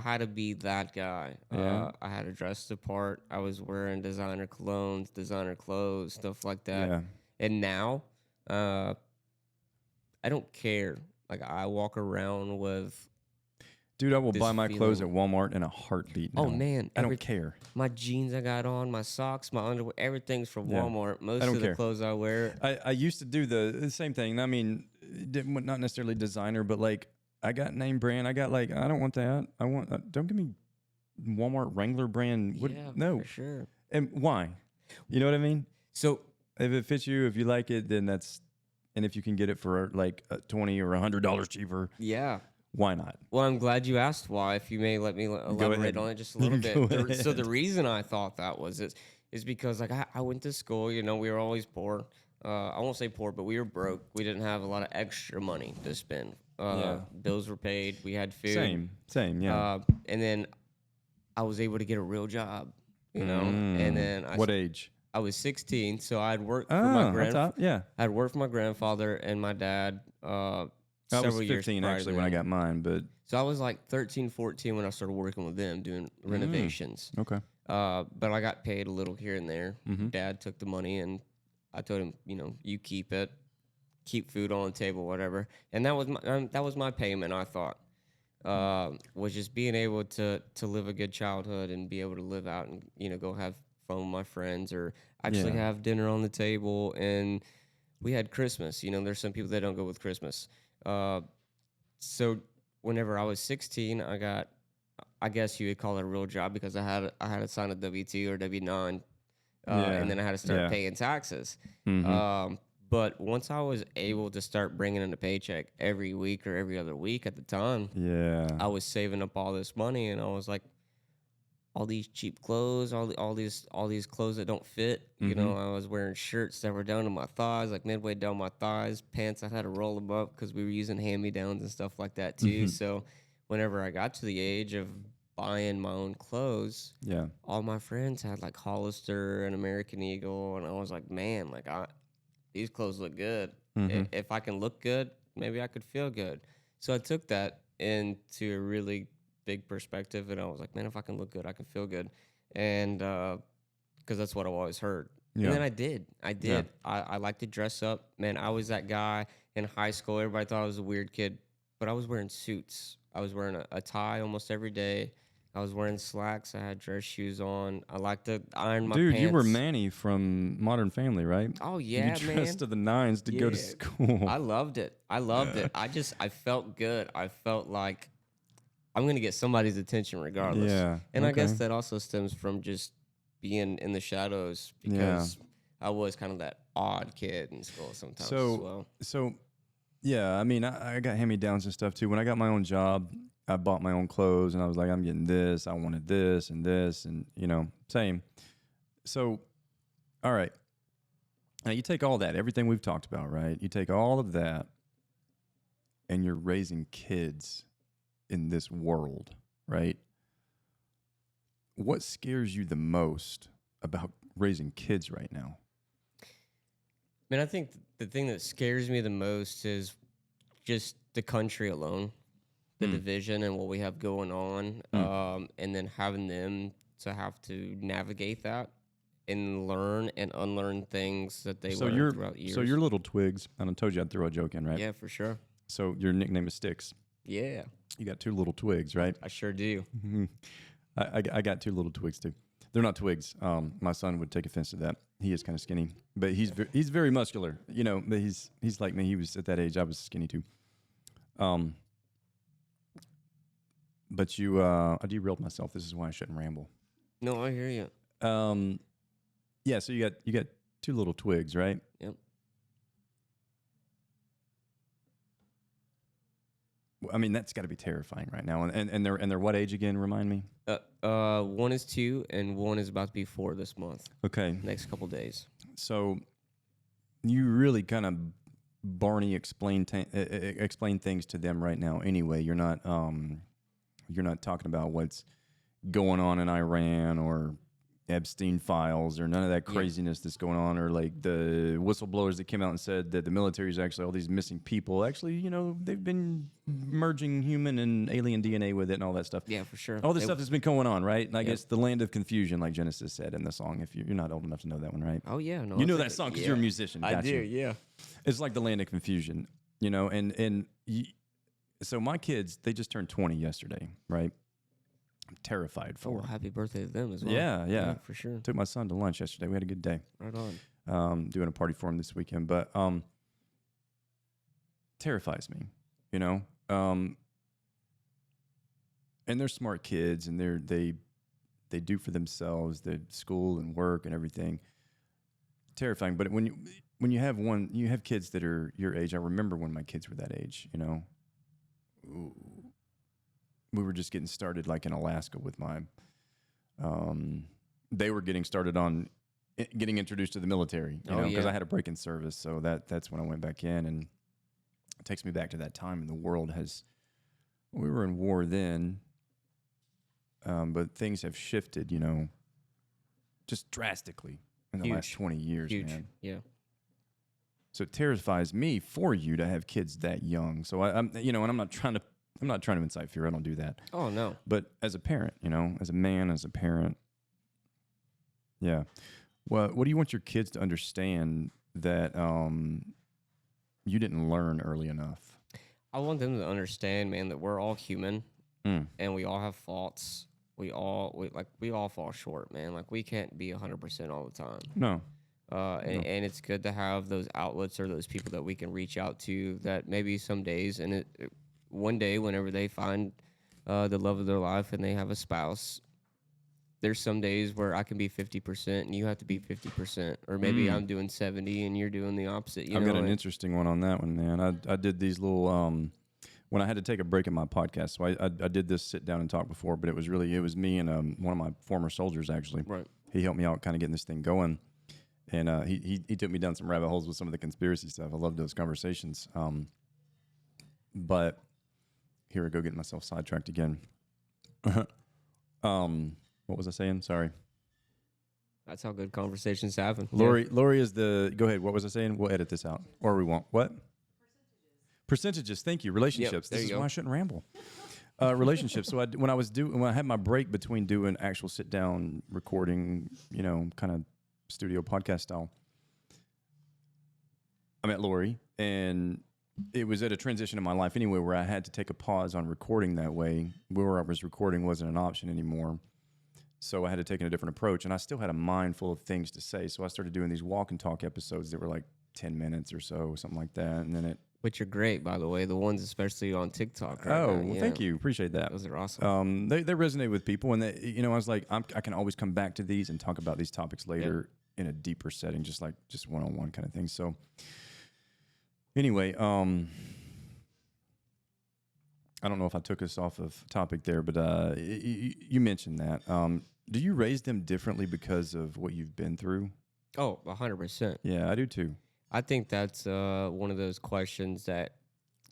Speaker 2: had to be that guy.
Speaker 1: Yeah.
Speaker 2: I had to dress the part. I was wearing designer colognes, designer clothes, stuff like that.
Speaker 1: Yeah.
Speaker 2: And now, I don't care. Like I walk around with.
Speaker 1: Dude, I will
Speaker 2: This
Speaker 1: buy my clothes at
Speaker 2: feeling-
Speaker 1: Walmart in a heartbeat.
Speaker 2: Oh
Speaker 1: now.
Speaker 2: man,
Speaker 1: I don't care.
Speaker 2: My jeans I got on, my socks, my underwear, everything's from
Speaker 1: Yeah.
Speaker 2: Walmart. Most
Speaker 1: I don't
Speaker 2: of the
Speaker 1: care.
Speaker 2: clothes I wear.
Speaker 1: I used to do the same thing. I mean, not necessarily designer, but like I got name brand. I got like, I don't want that. I want, don't give me Walmart Wrangler brand.
Speaker 2: Yeah,
Speaker 1: no.
Speaker 2: for sure.
Speaker 1: And why? You know what I mean?
Speaker 2: So
Speaker 1: If it fits you, if you like it, then and if you can get it for like $20 or $100 cheaper,
Speaker 2: yeah.
Speaker 1: why not?
Speaker 2: Well, I'm glad you asked why. If you may let me elaborate
Speaker 1: ahead.
Speaker 2: on it just a little
Speaker 1: Go
Speaker 2: bit. So
Speaker 1: ahead.
Speaker 2: the reason I thought that was is because like I went to school. You know, we were always poor. I won't say poor, but we were broke. We didn't have a lot of extra money to spend.
Speaker 1: Yeah.
Speaker 2: Bills were paid. We had food.
Speaker 1: Same, yeah.
Speaker 2: And then I was able to get a real job. You know, and
Speaker 1: Mm.
Speaker 2: then
Speaker 1: What age?
Speaker 2: I was 16, so I'd worked for my
Speaker 1: Oh, that's up. Yeah.
Speaker 2: I'd worked for my grandfather and my dad
Speaker 1: I was
Speaker 2: several years
Speaker 1: 15
Speaker 2: prior to
Speaker 1: actually when I
Speaker 2: then.
Speaker 1: got mine, but
Speaker 2: So I was like 13, 14 when I started working with them doing renovations.
Speaker 1: okay.
Speaker 2: But I got paid a little here and there.
Speaker 1: Mm-hmm.
Speaker 2: Dad took the money and I told him, you know, you keep it, keep food on the table, whatever. And that was my payment. I thought was just being able to live a good childhood and be able to live out and go have fun with my friends or actually
Speaker 1: Yeah.
Speaker 2: have dinner on the table. And we had Christmas. You know, there's some people that don't go with Christmas. So whenever I was 16, I guess you would call it a real job because I had to sign a W-2 or W-9, and then I had to start paying taxes.
Speaker 1: Mm-hmm.
Speaker 2: But once I was able to start bringing in a paycheck every week or every other week at the time,
Speaker 1: Yeah.
Speaker 2: I was saving up all this money, and I was like, all these cheap clothes, all these clothes that don't fit. You know, I was wearing shirts that were down to my thighs, like midway down my thighs. Pants, I had to roll them up because we were using hand-me-downs and stuff like that too. So whenever I got to the age of buying my own clothes,
Speaker 1: Yeah.
Speaker 2: all my friends had like Hollister and American Eagle, and I was like, man, like these clothes look good. If I can look good, maybe I could feel good. So I took that into a really big perspective, and I was like, man, if I can look good, I can feel good, and because that's what I've always heard.
Speaker 1: Yeah.
Speaker 2: And then I did. I like to dress up, man. I was that guy in high school. Everybody thought I was a weird kid, but I was wearing suits. I was wearing a tie almost every day. I was wearing slacks. I had dress shoes on. I like to iron my
Speaker 1: Dude,
Speaker 2: pants.
Speaker 1: you were Manny from Modern Family, right?
Speaker 2: Oh
Speaker 1: You
Speaker 2: yeah,
Speaker 1: dressed
Speaker 2: man.
Speaker 1: to the nines to go to
Speaker 2: Yeah.
Speaker 1: school.
Speaker 2: I loved it. I loved it. I felt good. I felt like I'm gonna get somebody's attention regardless.
Speaker 1: Yeah.
Speaker 2: And I guess
Speaker 1: okay.
Speaker 2: that also stems from just being in the shadows
Speaker 1: Yeah.
Speaker 2: because I was kind of that odd kid in school sometimes as well.
Speaker 1: So, yeah, I mean, I got hand-me-downs and stuff too. When I got my own job, I bought my own clothes, and I was like, I'm getting this. I wanted this, and same. So, all right. Now you take all that, everything we've talked about, right? You take all of that, and you're raising kids in this world, right? What scares you the most about raising kids right now?
Speaker 2: Man, I think the thing that scares me the most is just the country alone, the division and what we have going on, and then having them to have to navigate that and learn and unlearn things that they learned throughout years.
Speaker 1: So you're little twigs. I done told you I'd throw a joke in, right?
Speaker 2: Yeah, for sure.
Speaker 1: So your nickname is Stix.
Speaker 2: Yeah,
Speaker 1: You got two little twigs, right?
Speaker 2: I sure do.
Speaker 1: I got two little twigs too. They're not twigs. My son would take offense to that. He is kind of skinny, but he's very muscular. You know, but he's like me. He was at that age. I was skinny too. But I derailed myself. This is why I shouldn't ramble.
Speaker 2: No, I hear you.
Speaker 1: Yeah. So you got two little twigs, right?
Speaker 2: Yep.
Speaker 1: I mean, that's got to be terrifying right now. And they're what age again? Remind me.
Speaker 2: One is 2 and one is about to be 4 this month.
Speaker 1: Okay.
Speaker 2: Next couple days.
Speaker 1: So you really kind of Barney explain things to them right now. Anyway, you're not talking about what's going on in Iran or Epstein files or none of that craziness that's going on, or like the whistleblowers that came out and said that the military is actually all these missing people. Actually, they've been merging human and alien DNA with it and all that stuff.
Speaker 2: Yeah, for sure.
Speaker 1: All this stuff that's been going on, right? And I guess the land of confusion, like Genesis said in the song. If you're not old enough to know that one, right?
Speaker 2: Oh yeah, no.
Speaker 1: You know that song because you're a musician.
Speaker 2: I
Speaker 1: Gotcha.
Speaker 2: do. Yeah.
Speaker 1: It's like the land of confusion, so my kids, they just turned 20 yesterday, right? I'm terrified for
Speaker 2: Oh,
Speaker 1: them.
Speaker 2: happy birthday to them as well.
Speaker 1: Yeah,
Speaker 2: for sure.
Speaker 1: Took my son to lunch yesterday. We had a good day.
Speaker 2: Right on.
Speaker 1: Doing a party for him this weekend, but terrifies me, and they're smart kids, and they do for themselves, the school and work and everything. Terrifying, but when you have kids that are your age. I remember when my kids were that age. We were just getting started, like in Alaska with my. They were getting started on getting introduced to the military, you
Speaker 2: Oh,
Speaker 1: know, because
Speaker 2: yeah.
Speaker 1: I had a break in service. So that's when I went back in, and it takes me back to that time. And the world has, we were in war then, but things have shifted, you know, just drastically in the last
Speaker 2: Huge.
Speaker 1: 20 years,
Speaker 2: Huge.
Speaker 1: man.
Speaker 2: Yeah.
Speaker 1: So it terrifies me for you to have kids that young. So I'm, you know, and I'm not trying to incite fear. I don't do that.
Speaker 2: Oh, no.
Speaker 1: But as a parent, you know, as a man, as a parent, yeah. Well, what do you want your kids to understand that you didn't learn early enough?
Speaker 2: I want them to understand, man, that we're all human
Speaker 1: Mm.
Speaker 2: and we all have faults. We all fall short, man. Like, we can't be 100% all the time.
Speaker 1: No.
Speaker 2: And it's good to have those outlets or those people that we can reach out to that maybe some days and one day whenever they find the love of their life and they have a spouse, there's some days where I can be 50% and you have to be 50%, or maybe I'm doing 70 and you're doing the opposite.
Speaker 1: I've got an interesting one on that one, man. I did these little when I had to take a break in my podcast. So I did this sit down and talk before, but it was me and one of my former soldiers actually.
Speaker 2: Right.
Speaker 1: He helped me out kind of getting this thing going. And he took me down some rabbit holes with some of the conspiracy stuff. I love those conversations. But here I go, getting myself sidetracked again. What was I saying? Sorry.
Speaker 2: That's how good conversations happen.
Speaker 1: Lori is the. Go ahead. What was I saying? We'll edit this out, or we won't. What? Percentages. Thank you. Relationships.
Speaker 2: there
Speaker 1: This
Speaker 2: you
Speaker 1: is
Speaker 2: go.
Speaker 1: why I shouldn't ramble. Relationships. So when I had my break between doing actual sit down recording, you know, kind of studio podcast style, I met Lori, and it was at a transition in my life anyway where I had to take a pause on recording that way. Where I was recording wasn't an option anymore. So I had to take a different approach, and I still had a mind full of things to say. So I started doing these walk and talk episodes that were like 10 minutes or so, something like that. And then
Speaker 2: Which are great, by the way. The ones especially on TikTok. Right
Speaker 1: oh,
Speaker 2: now.
Speaker 1: well,
Speaker 2: Yeah.
Speaker 1: thank you. Appreciate that.
Speaker 2: Those are awesome.
Speaker 1: They resonate with people, and you know, I was like, I can always come back to these and talk about these topics later in a deeper setting, just one-on-one kind of thing. So anyway, I don't know if I took us off of topic there, but you mentioned that. Do you raise them differently because of what you've been through?
Speaker 2: Oh, 100%.
Speaker 1: Yeah, I do too.
Speaker 2: I think that's one of those questions that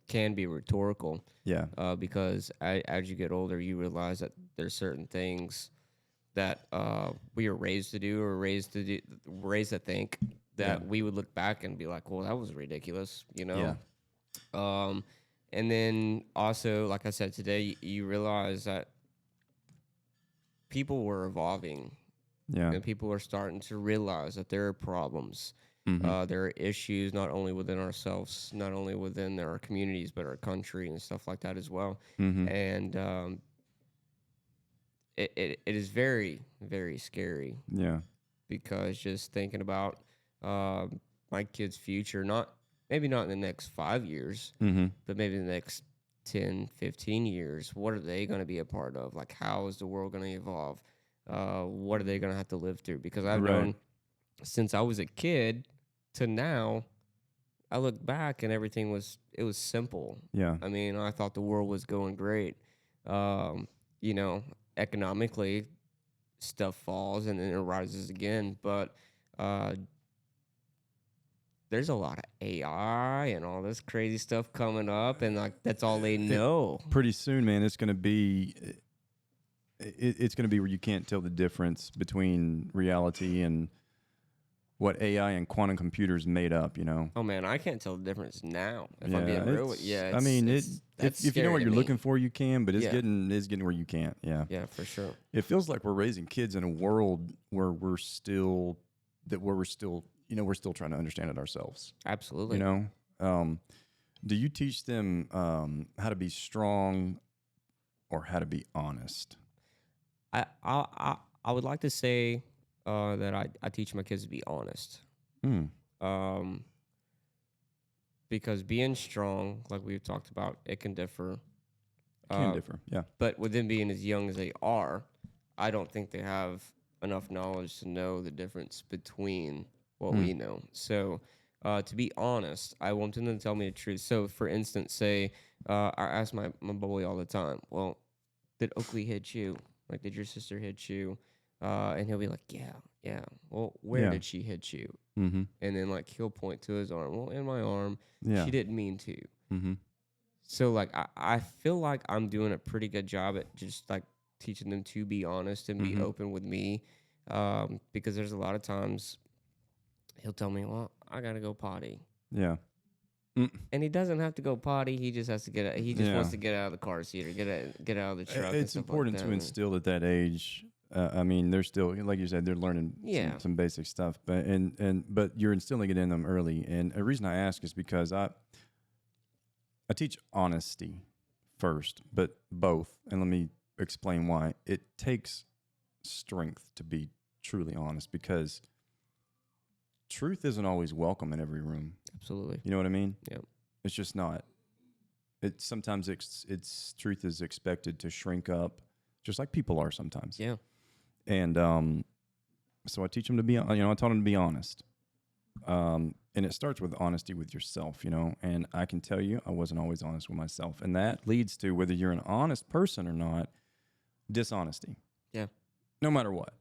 Speaker 2: can be rhetorical.
Speaker 1: Yeah.
Speaker 2: Because as you get older, you realize that there's certain things that we are raised to do or raised to think that we would look back and be like, well, that was ridiculous, you know?
Speaker 1: Yeah.
Speaker 2: And then also, like I said today, you realize that people were evolving.
Speaker 1: Yeah.
Speaker 2: And people are starting to realize that there are problems.
Speaker 1: Mm-hmm.
Speaker 2: There are issues not only within ourselves, not only within our communities, but our country and stuff like that as well.
Speaker 1: Mm-hmm.
Speaker 2: And it is very, very scary.
Speaker 1: Yeah.
Speaker 2: Because just thinking about my kid's future, maybe not in the next 5 years,
Speaker 1: Mm-hmm.
Speaker 2: but maybe the next 10, 15 years, what are they going to be a part of? Like, how is the world going to evolve? What are they going to have to live through? Because I've known since I was a kid to now, I look back and everything was simple.
Speaker 1: Yeah.
Speaker 2: I mean, I thought the world was going great. You know, economically, stuff falls and then it rises again. But there's a lot of AI and all this crazy stuff coming up, and like that's all they know.
Speaker 1: Pretty soon, man, it's going to be where you can't tell the difference between reality and what AI and quantum computers made up, you know?
Speaker 2: Oh, man, I can't tell the difference now. If I'm being real with you.
Speaker 1: I mean,
Speaker 2: that's
Speaker 1: if you know what
Speaker 2: scary to
Speaker 1: you're
Speaker 2: me.
Speaker 1: looking for, you can, but it's
Speaker 2: Yeah.
Speaker 1: getting where you can't. Yeah.
Speaker 2: Yeah, for sure.
Speaker 1: It feels like we're raising kids in a world where we're still you know, we're still trying to understand it ourselves.
Speaker 2: Absolutely.
Speaker 1: You know? Do you teach them how to be strong or how to be honest?
Speaker 2: I would like to say that I teach my kids to be honest. Because being strong, like we've talked about, it can differ.
Speaker 1: Can differ, yeah.
Speaker 2: But with them being as young as they are, I don't think they have enough knowledge to know the difference between what we know. So to be honest, I want them to tell me the truth. So for instance, say I ask my boy all the time, well, did Oakley hit you? Like, did your sister hit you? And he'll be like, yeah, yeah. Well, where
Speaker 1: Yeah.
Speaker 2: did she hit you?
Speaker 1: Mm-hmm.
Speaker 2: And then like he'll point to his arm. Well, in my arm.
Speaker 1: Yeah.
Speaker 2: She didn't mean to.
Speaker 1: Mm-hmm.
Speaker 2: So like I feel like I'm doing a pretty good job at just like teaching them to be honest and be
Speaker 1: Mm-hmm.
Speaker 2: open with me. Because there's a lot of times he'll tell me, well, I gotta go potty.
Speaker 1: Yeah. Mm.
Speaker 2: And he doesn't have to go potty. He just has to get. He just
Speaker 1: Yeah.
Speaker 2: wants to get out of the car seat or get out of the truck. And
Speaker 1: It's
Speaker 2: stuff like
Speaker 1: important
Speaker 2: that.
Speaker 1: to instill at that age. I mean, they're still, like you said, they're learning
Speaker 2: Yeah.
Speaker 1: some basic stuff, but you're instilling it in them early. And the reason I ask is because I teach honesty first, but both. And let me explain why. It takes strength to be truly honest because truth isn't always welcome in every room.
Speaker 2: Absolutely.
Speaker 1: You know what I mean?
Speaker 2: Yep.
Speaker 1: It's just not. Sometimes it's truth is expected to shrink up, just like people are sometimes.
Speaker 2: Yeah.
Speaker 1: And so I teach them to be, I taught them to be honest. And it starts with honesty with yourself, and I can tell you I wasn't always honest with myself. And that leads to, whether you're an honest person or not, dishonesty.
Speaker 2: Yeah.
Speaker 1: No matter what.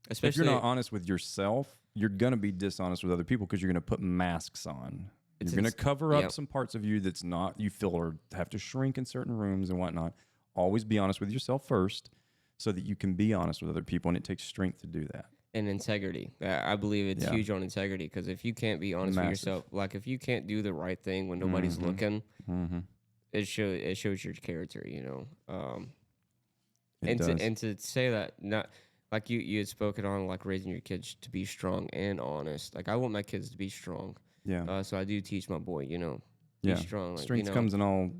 Speaker 2: Especially
Speaker 1: if you're not honest with yourself, you're going to be dishonest with other people because you're going to put masks on. You're going to cover up some parts of you that's not, you feel, or have to shrink in certain rooms and whatnot. Always be honest with yourself first so that you can be honest with other people, and it takes strength to do that.
Speaker 2: And integrity. I believe it's huge on integrity, because if you can't be honest with yourself, like if you can't do the right thing when nobody's looking, it shows your character, And to say that, not like you had spoken on, like raising your kids to be strong and honest. Like I want my kids to be strong.
Speaker 1: Yeah.
Speaker 2: So I do teach my boy, be strong. Like,
Speaker 1: Strength comes in all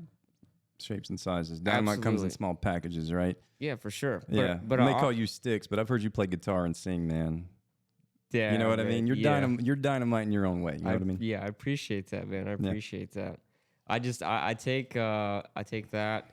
Speaker 1: shapes and sizes. Dynamite comes in small packages, right?
Speaker 2: Yeah, for sure.
Speaker 1: Yeah.
Speaker 2: But
Speaker 1: I may call you Stix, but I've heard you play guitar and sing, man.
Speaker 2: Yeah,
Speaker 1: you know what I mean? You're dynamite in your own way. You know what I mean?
Speaker 2: Yeah, I appreciate that, man. I appreciate that. I take that,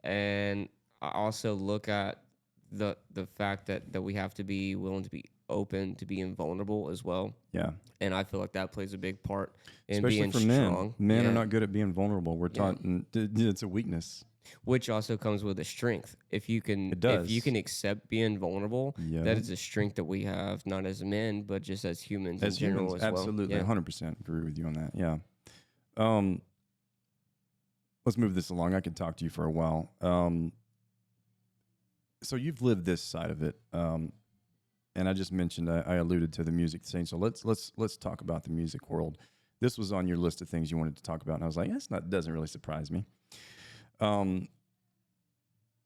Speaker 2: and I also look at the fact that we have to be willing to be open to being vulnerable as well.
Speaker 1: Yeah.
Speaker 2: And I feel like that plays a big part in
Speaker 1: especially
Speaker 2: being
Speaker 1: for
Speaker 2: strong.
Speaker 1: Men are not good at being vulnerable. We're taught it's a weakness.
Speaker 2: Which also comes with a strength. If you can accept being vulnerable, that is a strength that we have, not as men, but just as humans in general as well.
Speaker 1: Absolutely, 100% agree with you on that. Yeah. Let's move this along. I could talk to you for a while. So you've lived this side of it, and I just mentioned I alluded to the music scene. So let's talk about the music world. This was on your list of things you wanted to talk about, and I was like, doesn't really surprise me.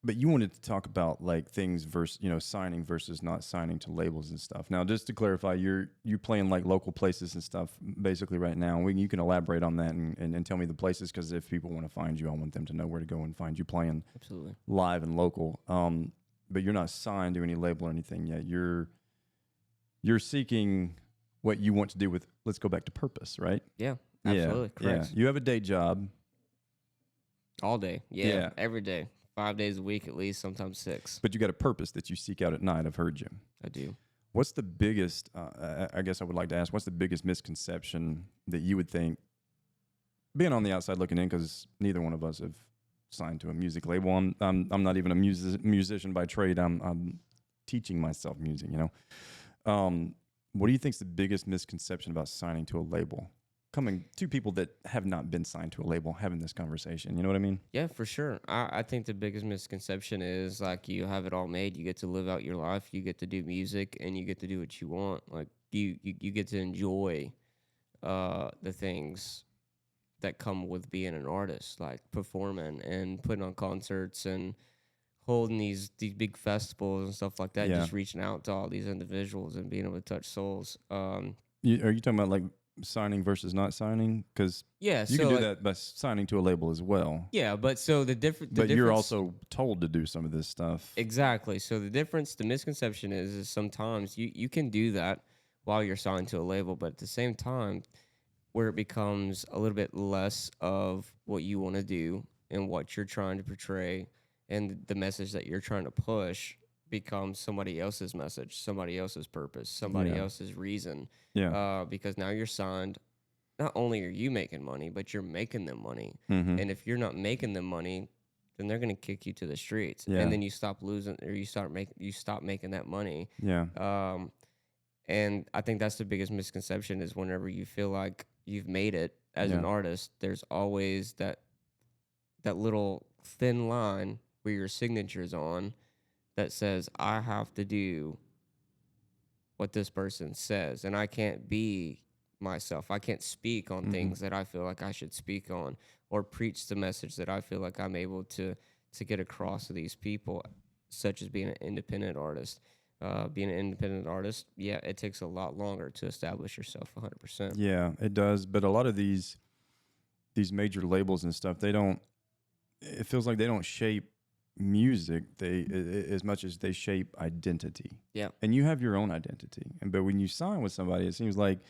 Speaker 1: But you wanted to talk about like things versus, signing versus not signing to labels and stuff. Now, just to clarify, you're playing like local places and stuff basically right now. You can elaborate on that and tell me the places, because if people want to find you, I want them to know where to go and find you playing
Speaker 2: absolutely
Speaker 1: live and local. But you're not signed to any label or anything yet. You're seeking what you want to do with, let's go back to purpose, right?
Speaker 2: Yeah, absolutely. Correct.
Speaker 1: Yeah. You have a day job.
Speaker 2: All day. Yeah. Every day. 5 days a week at least, sometimes 6.
Speaker 1: But you got a purpose that you seek out at night. I've heard you.
Speaker 2: I do.
Speaker 1: What's the biggest, I guess I would like to ask, what's the biggest misconception that you would think, being on the outside looking in, because neither one of us have signed to a music label. I'm not even a musician by trade. I'm teaching myself music, What do you think is the biggest misconception about signing to a label? Coming to people that have not been signed to a label, having this conversation, you know what I mean?
Speaker 2: Yeah, for sure. I think the biggest misconception is like you have it all made. You get to live out your life. You get to do music, and you get to do what you want. Like you get to enjoy the things that come with being an artist, like performing and putting on concerts and holding these big festivals and stuff like that. Just reaching out to all these individuals and being able to touch souls.
Speaker 1: Are you talking about like signing versus not signing? Because you can do that by signing to a label as well.
Speaker 2: Yeah, but so the difference.
Speaker 1: But you're also told to do some of this stuff.
Speaker 2: Exactly. So the misconception is sometimes you can do that while you're signed to a label, but at the same time, where it becomes a little bit less of what you want to do and what you're trying to portray and the message that you're trying to push becomes somebody else's message, somebody else's purpose, somebody else's reason.
Speaker 1: Yeah.
Speaker 2: Because now you're signed. Not only are you making money, but you're making them money.
Speaker 1: Mm-hmm.
Speaker 2: And if you're not making them money, then they're gonna kick you to the streets,
Speaker 1: Yeah.
Speaker 2: and then you stop losing, or you stop making that money.
Speaker 1: Yeah.
Speaker 2: Um, and I think that's the biggest misconception is whenever you feel like you've made it as an
Speaker 1: Yeah.
Speaker 2: artist, there's always that little thin line where your signature's on that says I have to do what this person says, and I can't be myself. I can't speak on
Speaker 1: Mm-hmm.
Speaker 2: things that I feel like I should speak on, or preach the message that I feel like I'm able to get across to these people, such as being an independent artist. Being an independent artist, yeah, it takes a lot longer to establish yourself 100%.
Speaker 1: Yeah, it does. But a lot of these major labels and stuff, they don't. It feels like they don't shape music as much as they shape identity.
Speaker 2: Yeah.
Speaker 1: And you have your own identity. But when you sign with somebody, it seems like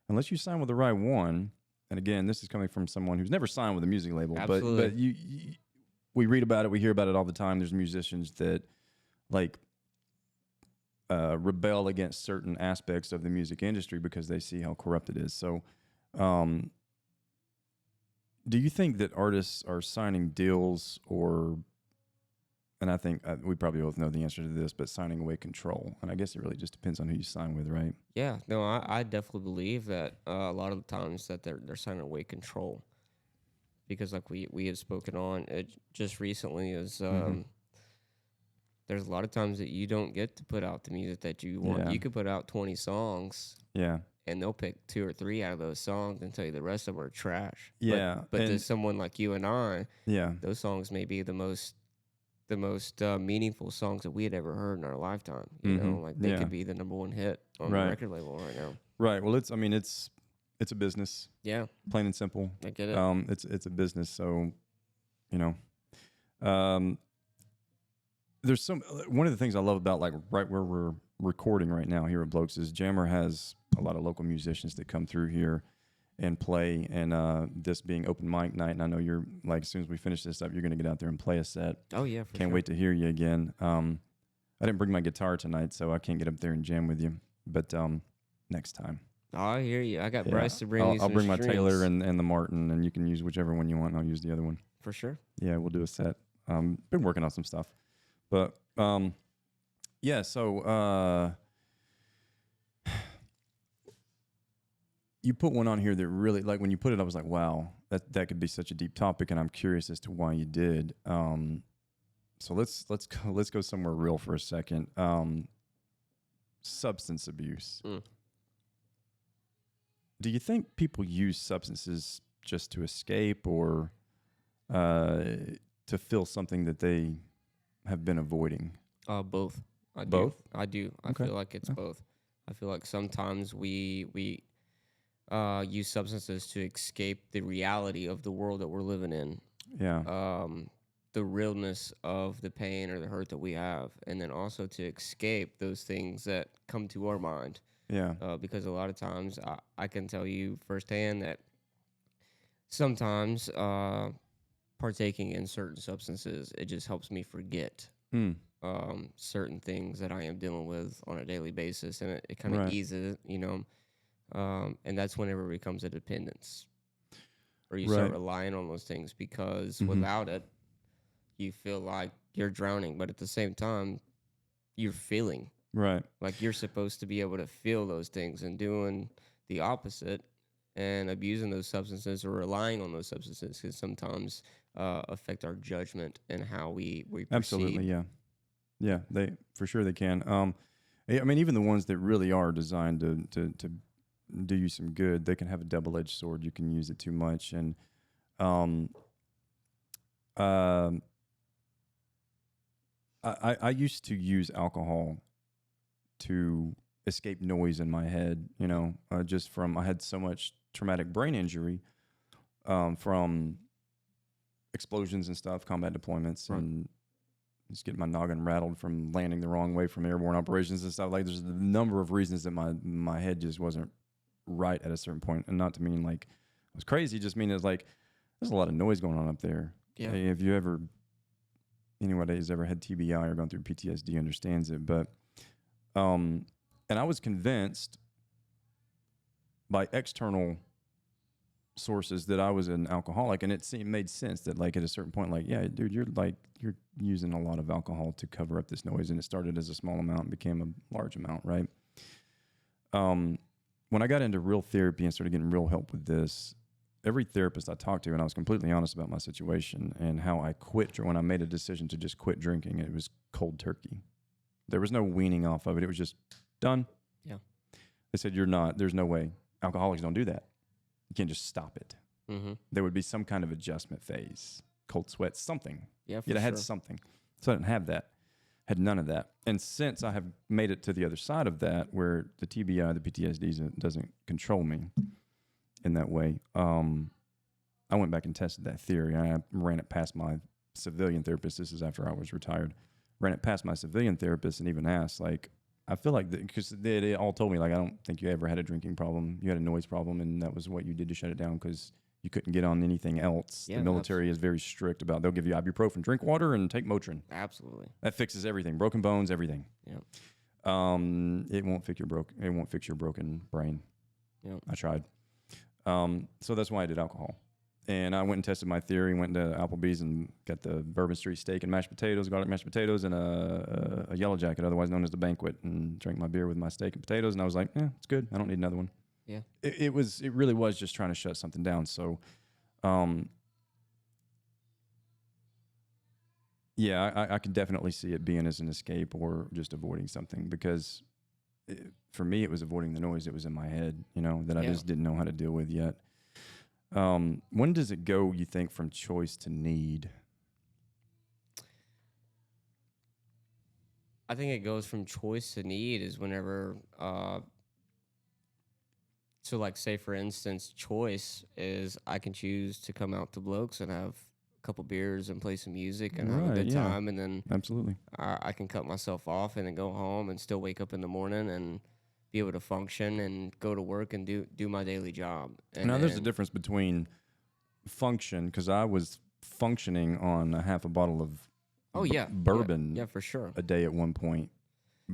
Speaker 1: unless you sign with the right one, and again, this is coming from someone who's never signed with a music label,
Speaker 2: Absolutely.
Speaker 1: but we read about it, we hear about it all the time. There's musicians that like rebel against certain aspects of the music industry because they see how corrupt it is. So, do you think that artists are signing deals or, and I think we probably both know the answer to this, but signing away control? And I guess it really just depends on who you sign with, right?
Speaker 2: Yeah, no, I definitely believe that a lot of the times that they're signing away control, because like we have spoken on it just recently is there's a lot of times that you don't get to put out the music that you want.
Speaker 1: Yeah.
Speaker 2: You could put out 20 songs,
Speaker 1: Yeah.
Speaker 2: and they'll pick 2 or 3 out of those songs and tell you the rest of them are trash.
Speaker 1: Yeah.
Speaker 2: But to someone like you and I,
Speaker 1: Yeah.
Speaker 2: those songs may be the most meaningful songs that we had ever heard in our lifetime. You know, like they could be the #1 hit on the record label right now.
Speaker 1: Right. Well, it's a business.
Speaker 2: Yeah,
Speaker 1: Plain and simple.
Speaker 2: I get it.
Speaker 1: It's a business. So, you know, there's one of the things I love about like right where we're recording right now here at Blokes is Jammer has a lot of local musicians that come through here and play, and this being open mic night, and I know you're like as soon as we finish this up, you're gonna get out there and play a set.
Speaker 2: Oh yeah,
Speaker 1: Can't wait to hear you again. I didn't bring my guitar tonight, so I can't get up there and jam with you, but next time.
Speaker 2: Oh, I hear you. I got Bryce to bring you some
Speaker 1: I'll bring my
Speaker 2: strings.
Speaker 1: Taylor and the Martin, and you can use whichever one you want, and I'll use the other one.
Speaker 2: For sure.
Speaker 1: Yeah, we'll do a set. Been working on some stuff. But yeah, so you put one on here that really, like when you put it, I was like, wow, that could be such a deep topic, and I'm curious as to why you did. So let's go somewhere real for a second. Substance abuse. Do you think people use substances just to escape or to fill something that they have been avoiding?
Speaker 2: Both. I do.
Speaker 1: Both?
Speaker 2: I do. I
Speaker 1: Okay.
Speaker 2: feel like it's both. I feel like sometimes we use substances to escape the reality of the world that we're living in.
Speaker 1: Yeah.
Speaker 2: The realness of the pain or the hurt that we have, and then also to escape those things that come to our mind.
Speaker 1: Yeah.
Speaker 2: Because a lot of times I can tell you firsthand that sometimes partaking in certain substances, it just helps me forget certain things that I am dealing with on a daily basis, and it kind of eases it, you know. And that's whenever it becomes a dependence, or you start relying on those things, because without it, you feel like you're drowning, but at the same time, you're feeling.
Speaker 1: Right.
Speaker 2: Like you're supposed to be able to feel those things, and doing the opposite and abusing those substances or relying on those substances can sometimes affect our judgment and how we proceed.
Speaker 1: Absolutely. Yeah. Yeah. They for sure they can. I mean, even the ones that really are designed to do you some good, they can have a double-edged sword. You can use it too much, and I used to use alcohol to escape noise in my head, you know, just from, I had so much traumatic brain injury from explosions and stuff, combat deployments, and just getting my noggin rattled from landing the wrong way from airborne operations and stuff. Like there's a number of reasons that my head just wasn't right at a certain point. And not to mean like it was crazy, just mean it's like there's a lot of noise going on up there.
Speaker 2: Yeah.
Speaker 1: Hey, if you ever, anybody who's ever had TBI or gone through PTSD understands it, but and I was convinced by external sources that I was an alcoholic, and made sense that like at a certain point, like, yeah, dude, you're using a lot of alcohol to cover up this noise, and it started as a small amount and became a large amount, right? When I got into real therapy and started getting real help with this, every therapist I talked to, and I was completely honest about my situation and how I quit, or when I made a decision to just quit drinking, it was cold turkey. There was no weaning off of it. It was just done.
Speaker 2: Yeah.
Speaker 1: They said, there's no way. Alcoholics don't do that. You can't just stop it.
Speaker 2: Mm-hmm.
Speaker 1: There would be some kind of adjustment phase, cold sweat, something.
Speaker 2: Yeah,
Speaker 1: You'd have had something. So I didn't have that. Had none of that. And since I have made it to the other side of that, where the TBI, the PTSD doesn't control me in that way, I went back and tested that theory. I ran it past my civilian therapist. This is after I was retired. Ran it past my civilian therapist and even asked, like, I feel like, because they all told me, like, I don't think you ever had a drinking problem. You had a noise problem, and that was what you did to shut it down because you couldn't get on anything else.
Speaker 2: Yeah,
Speaker 1: the military is very strict about, they'll give you ibuprofen, drink water, and take Motrin.
Speaker 2: Absolutely.
Speaker 1: That fixes everything. Broken bones, everything.
Speaker 2: Yeah.
Speaker 1: It won't fix your broken brain.
Speaker 2: Yeah.
Speaker 1: I tried. So that's why I did alcohol. And I went and tested my theory, went to Applebee's and got the Bourbon Street steak and mashed potatoes, garlic mashed potatoes, and a Yellow Jacket, otherwise known as the Banquet, and drank my beer with my steak and potatoes. And I was like, yeah, it's good. I don't need another one.
Speaker 2: Yeah.
Speaker 1: It really was just trying to shut something down. So, yeah, I could definitely see it being as an escape or just avoiding something, because for me, it was avoiding the noise that was in my head, that I just didn't know how to deal with yet. When does it go, you think, from choice to need?
Speaker 2: I think it goes from choice to need is whenever, so like say for instance, choice is I can choose to come out to Blokes and have a couple beers and play some music and have a good time, and then
Speaker 1: absolutely
Speaker 2: I can cut myself off and then go home and still wake up in the morning and be able to function and go to work and do my daily job. And
Speaker 1: now there's a difference between function, because I was functioning on a half a bottle of bourbon
Speaker 2: for sure
Speaker 1: a day at one point,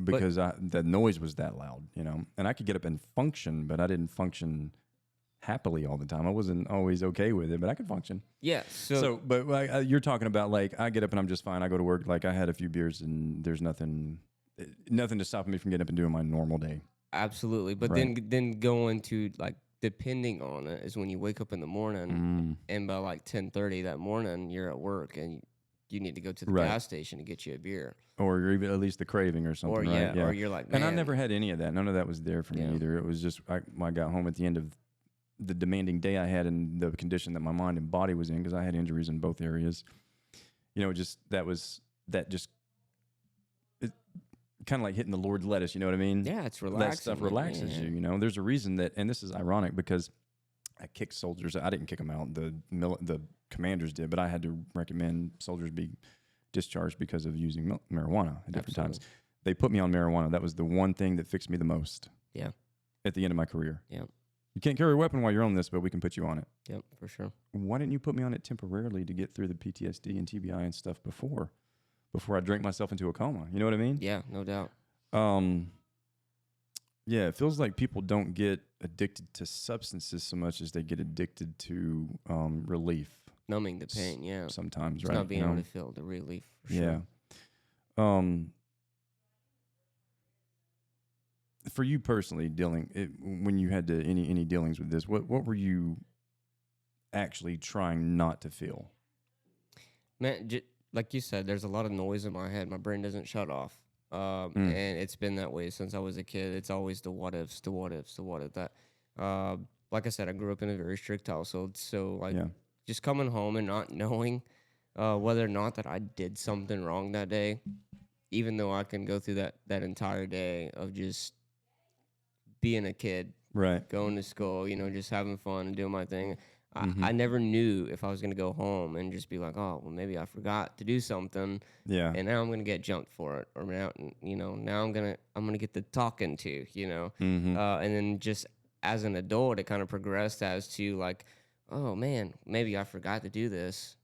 Speaker 1: because the noise was that loud, and I could get up and function, but I didn't function happily all the time. I wasn't always okay with it, but I could function.
Speaker 2: Yeah.
Speaker 1: But you're talking about, like, I get up and I'm just fine. I go to work, like, I had a few beers and there's nothing to stop me from getting up and doing my normal day.
Speaker 2: Absolutely. But then going to, like, depending on it is when you wake up in the morning and by like 10:30 that morning you're at work and you need to go to the gas station to get you a beer,
Speaker 1: or you're even at least the craving or something, right?
Speaker 2: Or you're like, man.
Speaker 1: And I never had any of that. None of that was there for me either. It was just I got home at the end of the demanding day I had and the condition that my mind and body was in, because I had injuries in both areas. It kind of like hitting the Lord's lettuce, you know what I mean?
Speaker 2: Yeah, it's relaxing.
Speaker 1: That stuff relaxes you, There's a reason that, and this is ironic, because I kicked soldiers. I didn't kick them out. The commanders did, but I had to recommend soldiers be discharged because of using marijuana at different times. They put me on marijuana. That was the one thing that fixed me the most.
Speaker 2: Yeah.
Speaker 1: At the end of my career.
Speaker 2: Yeah.
Speaker 1: You can't carry a weapon while you're on this, but we can put you on it.
Speaker 2: Yep, for sure.
Speaker 1: Why didn't you put me on it temporarily to get through the PTSD and TBI and stuff before I drank myself into a coma? You know what I mean?
Speaker 2: Yeah, no doubt.
Speaker 1: Yeah, it feels like people don't get addicted to substances so much as they get addicted to relief.
Speaker 2: Numbing the pain, yeah.
Speaker 1: Sometimes,
Speaker 2: it's
Speaker 1: right?
Speaker 2: Not being able to feel the relief, for sure.
Speaker 1: Yeah. For you personally, when you had any dealings with this, what were you actually trying not to feel?
Speaker 2: Man, like you said, there's a lot of noise in my head. My brain doesn't shut off. And it's been that way since I was a kid. It's always the what ifs, the what ifs, the what if that. Like I said, I grew up in a very strict household. So just coming home and not knowing whether or not that I did something wrong that day, even though I can go through that entire day of just being a kid,
Speaker 1: right,
Speaker 2: going to school, just having fun and doing my thing. I never knew if I was going to go home and just be like, oh, well, maybe I forgot to do something.
Speaker 1: Yeah.
Speaker 2: And now I'm going to get jumped for it. Or now I'm going to get the talking to, And then just as an adult, it kind of progressed as to like, oh man, maybe I forgot to do this.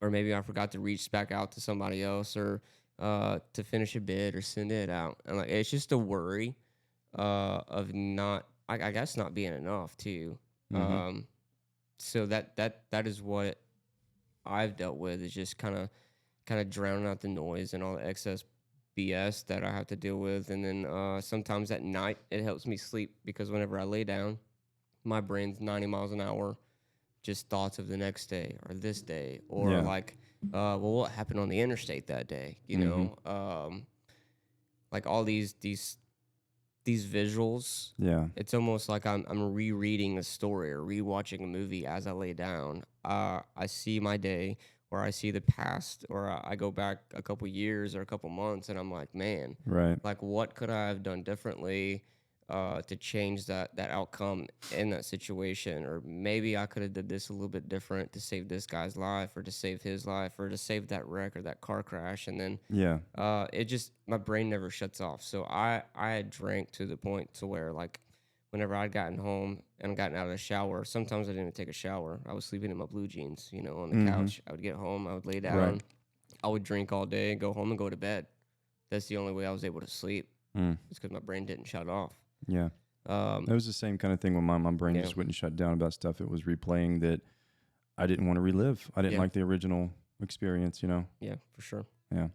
Speaker 2: Or maybe I forgot to reach back out to somebody else, or to finish a bid or send it out. And like, it's just a worry of not, I guess not being enough too. so that is what I've dealt with, is just kind of drowning out the noise and all the excess BS that I have to deal with. And then sometimes at night it helps me sleep, because whenever I lay down, my brain's 90 miles an hour, just thoughts of the next day or this day, or
Speaker 1: Yeah.
Speaker 2: like, well, what happened on the interstate that day, you
Speaker 1: Mhm.
Speaker 2: know, like all these visuals.
Speaker 1: Yeah.
Speaker 2: It's almost like I'm rereading a story or rewatching a movie as I lay down. I see my day, or I see the past, or I go back a couple years or a couple months, and I'm like, man,
Speaker 1: Right.
Speaker 2: like what could I have done differently to change that outcome in that situation? Or maybe I could have did this a little bit different to save this guy's life, or to save his life, or to save that wreck or that car crash. And then
Speaker 1: Yeah.
Speaker 2: it just, my brain never shuts off. So I had drank to the point to where, like, whenever I'd gotten home and gotten out of the shower, sometimes I didn't even take a shower. I was sleeping in my blue jeans, you know, on the
Speaker 1: Mhm.
Speaker 2: couch. I would get home, I would lay
Speaker 1: Right.
Speaker 2: down, I would drink all day, go home and go to bed. That's the only way I was able to sleep.
Speaker 1: Mm.
Speaker 2: It's because my brain didn't shut off.
Speaker 1: Yeah.
Speaker 2: Um,
Speaker 1: It was the same kind of thing when my brain
Speaker 2: yeah,
Speaker 1: just wouldn't shut down about stuff it was replaying that I didn't want to relive. I didn't
Speaker 2: yeah,
Speaker 1: like the original experience, you know.
Speaker 2: yeah, for sure.
Speaker 1: Yeah.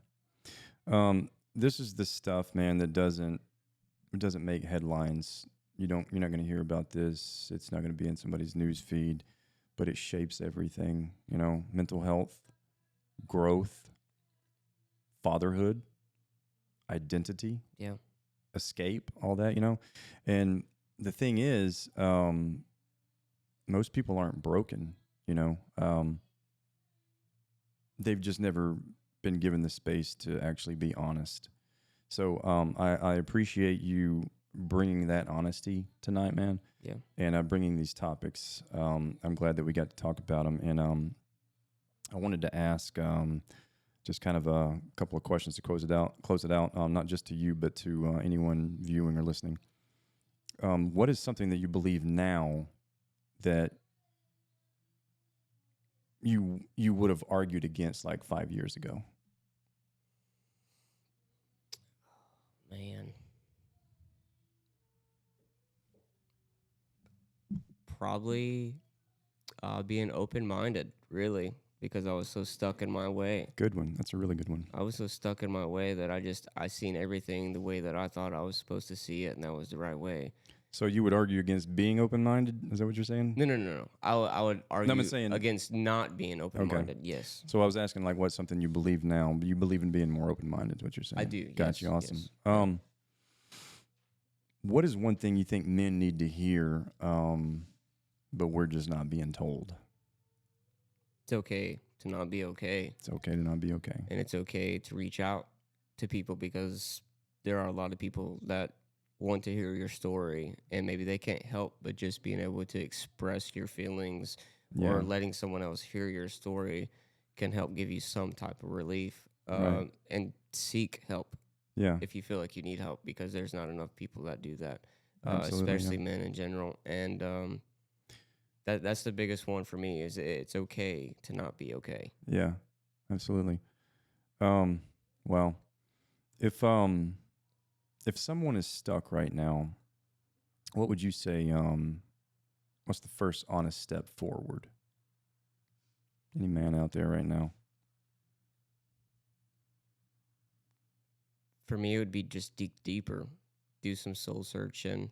Speaker 1: This is the stuff, man, that doesn't make headlines. You're not going to hear about this. It's not going to be in somebody's news feed, but it shapes everything, you know, mental health, growth, fatherhood, identity,
Speaker 2: Yeah,
Speaker 1: escape, all that, you know. And the thing is, most people aren't broken, you know. They've just never been given the space to actually be honest. So I appreciate you bringing that honesty tonight, man,
Speaker 2: yeah.
Speaker 1: and bringing these topics. I'm glad that we got to talk about them. And I wanted to ask just kind of a couple of questions to close it out. Not just to you, but to anyone viewing or listening. What is something that you believe now that you would have argued against like 5 years ago?
Speaker 2: Man, probably being open minded, really, because I was so stuck in my way.
Speaker 1: Good one. That's a really good one.
Speaker 2: I was so stuck in my way that I seen everything the way that I thought I was supposed to see it, and that was the right way.
Speaker 1: So you would argue against being open-minded? Is that what you're saying?
Speaker 2: No, no, no, no. I would
Speaker 1: No, I'm
Speaker 2: argue
Speaker 1: saying
Speaker 2: against not being open minded. Yes,
Speaker 1: So I was asking like what's something you believe now? You believe in being more open-minded, is what you're saying.
Speaker 2: I do.
Speaker 1: Gotcha.
Speaker 2: Yes,
Speaker 1: Awesome.
Speaker 2: yes.
Speaker 1: What is one thing you think men need to hear, but we're just not being told?
Speaker 2: It's okay to not be okay,
Speaker 1: It's okay to not be okay.
Speaker 2: and it's okay to reach out to people, because there are a lot of people that want to hear your story, and maybe they can't help but just being able to express your feelings,
Speaker 1: Yeah.
Speaker 2: or letting someone else hear your story can help give you some type of relief.
Speaker 1: Right.
Speaker 2: And seek help
Speaker 1: Yeah.
Speaker 2: if you feel like you need help, because there's not enough people that do that,
Speaker 1: Absolutely.
Speaker 2: especially men in general. And that's the biggest one for me, is it's okay to not be okay.
Speaker 1: Yeah. Absolutely. Well, if someone is stuck right now, what would you say? What's the first honest step forward? Any man out there right now?
Speaker 2: For me, it would be just dig deeper, do some soul searching,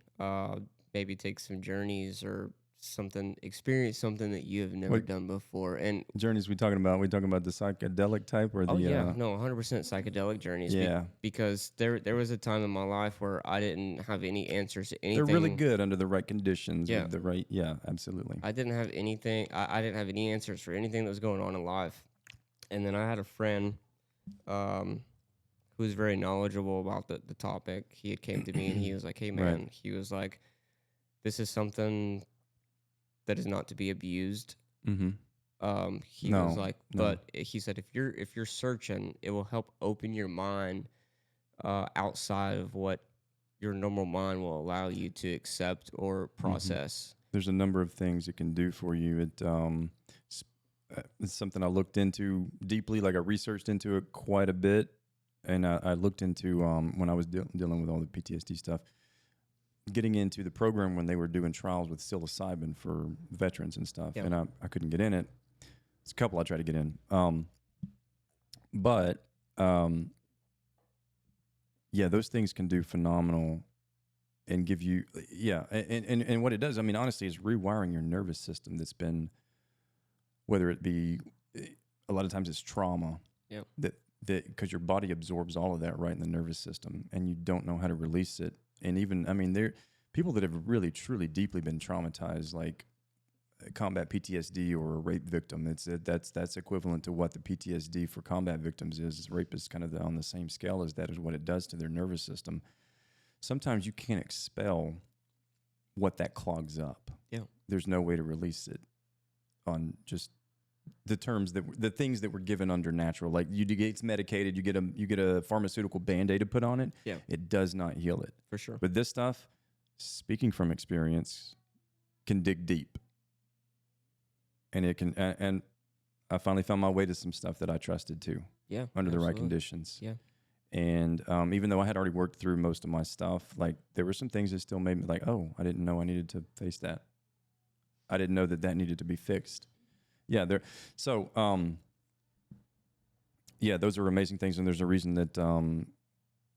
Speaker 2: maybe take some journeys or something, experience something that you have never
Speaker 1: What
Speaker 2: done before. And
Speaker 1: journeys we talking about? We talking about the psychedelic type or the?
Speaker 2: oh yeah, no, 100% psychedelic journeys.
Speaker 1: Yeah,
Speaker 2: Because there was a time in my life where I didn't have any answers to
Speaker 1: they're really
Speaker 2: anything.
Speaker 1: good under the right conditions.
Speaker 2: Yeah.
Speaker 1: With the right. Yeah, absolutely.
Speaker 2: I didn't have anything. I didn't have any answers for anything that was going on in life. And then I had a friend who was very knowledgeable about the topic. He had came to me and he was like, "Hey man,"
Speaker 1: Right.
Speaker 2: he was like, "This is something that is not to be abused."
Speaker 1: Mm-hmm.
Speaker 2: He
Speaker 1: No,
Speaker 2: was like,
Speaker 1: no.
Speaker 2: but he said, if you're searching, it will help open your mind outside of what your normal mind will allow you to accept or process.
Speaker 1: There's a number of things it can do for you. It's something I looked into deeply. Like I researched into it quite a bit, and I looked into when I was dealing with all the PTSD stuff. getting into the program when they were doing trials with psilocybin for veterans and stuff,
Speaker 2: Yep.
Speaker 1: and I couldn't get in it. It's a couple I tried to get in, but yeah, those things can do phenomenal and give you and what it does, I mean, honestly, is rewiring your nervous system that's been, whether it be, a lot of times it's trauma.
Speaker 2: Yep.
Speaker 1: That because your body absorbs all of that right in the nervous system, and you don't know how to release it. And even, I mean, there people that have really truly deeply been traumatized, like combat PTSD or a rape victim. That's equivalent to what the PTSD for combat victims is. Rape is kind of on the same scale as that, is what it does to their nervous system. Sometimes you can't expel what that clogs up.
Speaker 2: Yeah.
Speaker 1: There's no way to release it on just the things that were given under natural. Like it's medicated, you get a pharmaceutical Band-Aid to put on it.
Speaker 2: Yeah.
Speaker 1: It does not heal it.
Speaker 2: For sure.
Speaker 1: But this stuff, speaking from experience, can dig deep. And it can, and I finally found my way to some stuff that I trusted too.
Speaker 2: Yeah.
Speaker 1: Under the right
Speaker 2: absolutely.
Speaker 1: conditions.
Speaker 2: Yeah.
Speaker 1: And even though I had already worked through most of my stuff, like there were some things that still made me like, oh, I didn't know I needed to face that. I didn't know that needed to be fixed. Yeah, those are amazing things, and there's a reason that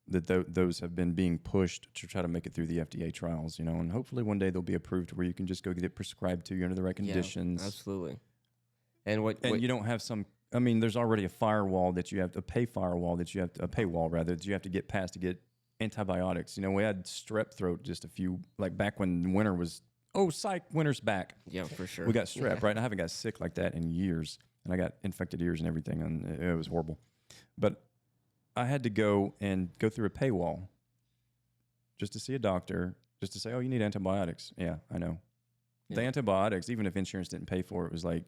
Speaker 1: those have been being pushed to try to make it through the FDA trials, you know, and hopefully one day they'll be approved where you can just go get it prescribed to you under the right conditions.
Speaker 2: Yeah, absolutely. And what
Speaker 1: you don't have some. I mean, there's already a paywall that you have to get past to get antibiotics. You know, we had strep throat just back when winter was. Oh, psych, winter's back.
Speaker 2: Yeah, for sure.
Speaker 1: We got strep, right? And I haven't got sick like that in years. And I got infected ears and everything, and it was horrible. But I had to go through a paywall just to see a doctor, just to say, oh, you need antibiotics. Yeah, I know. Yeah. The antibiotics, even if insurance didn't pay for it, was like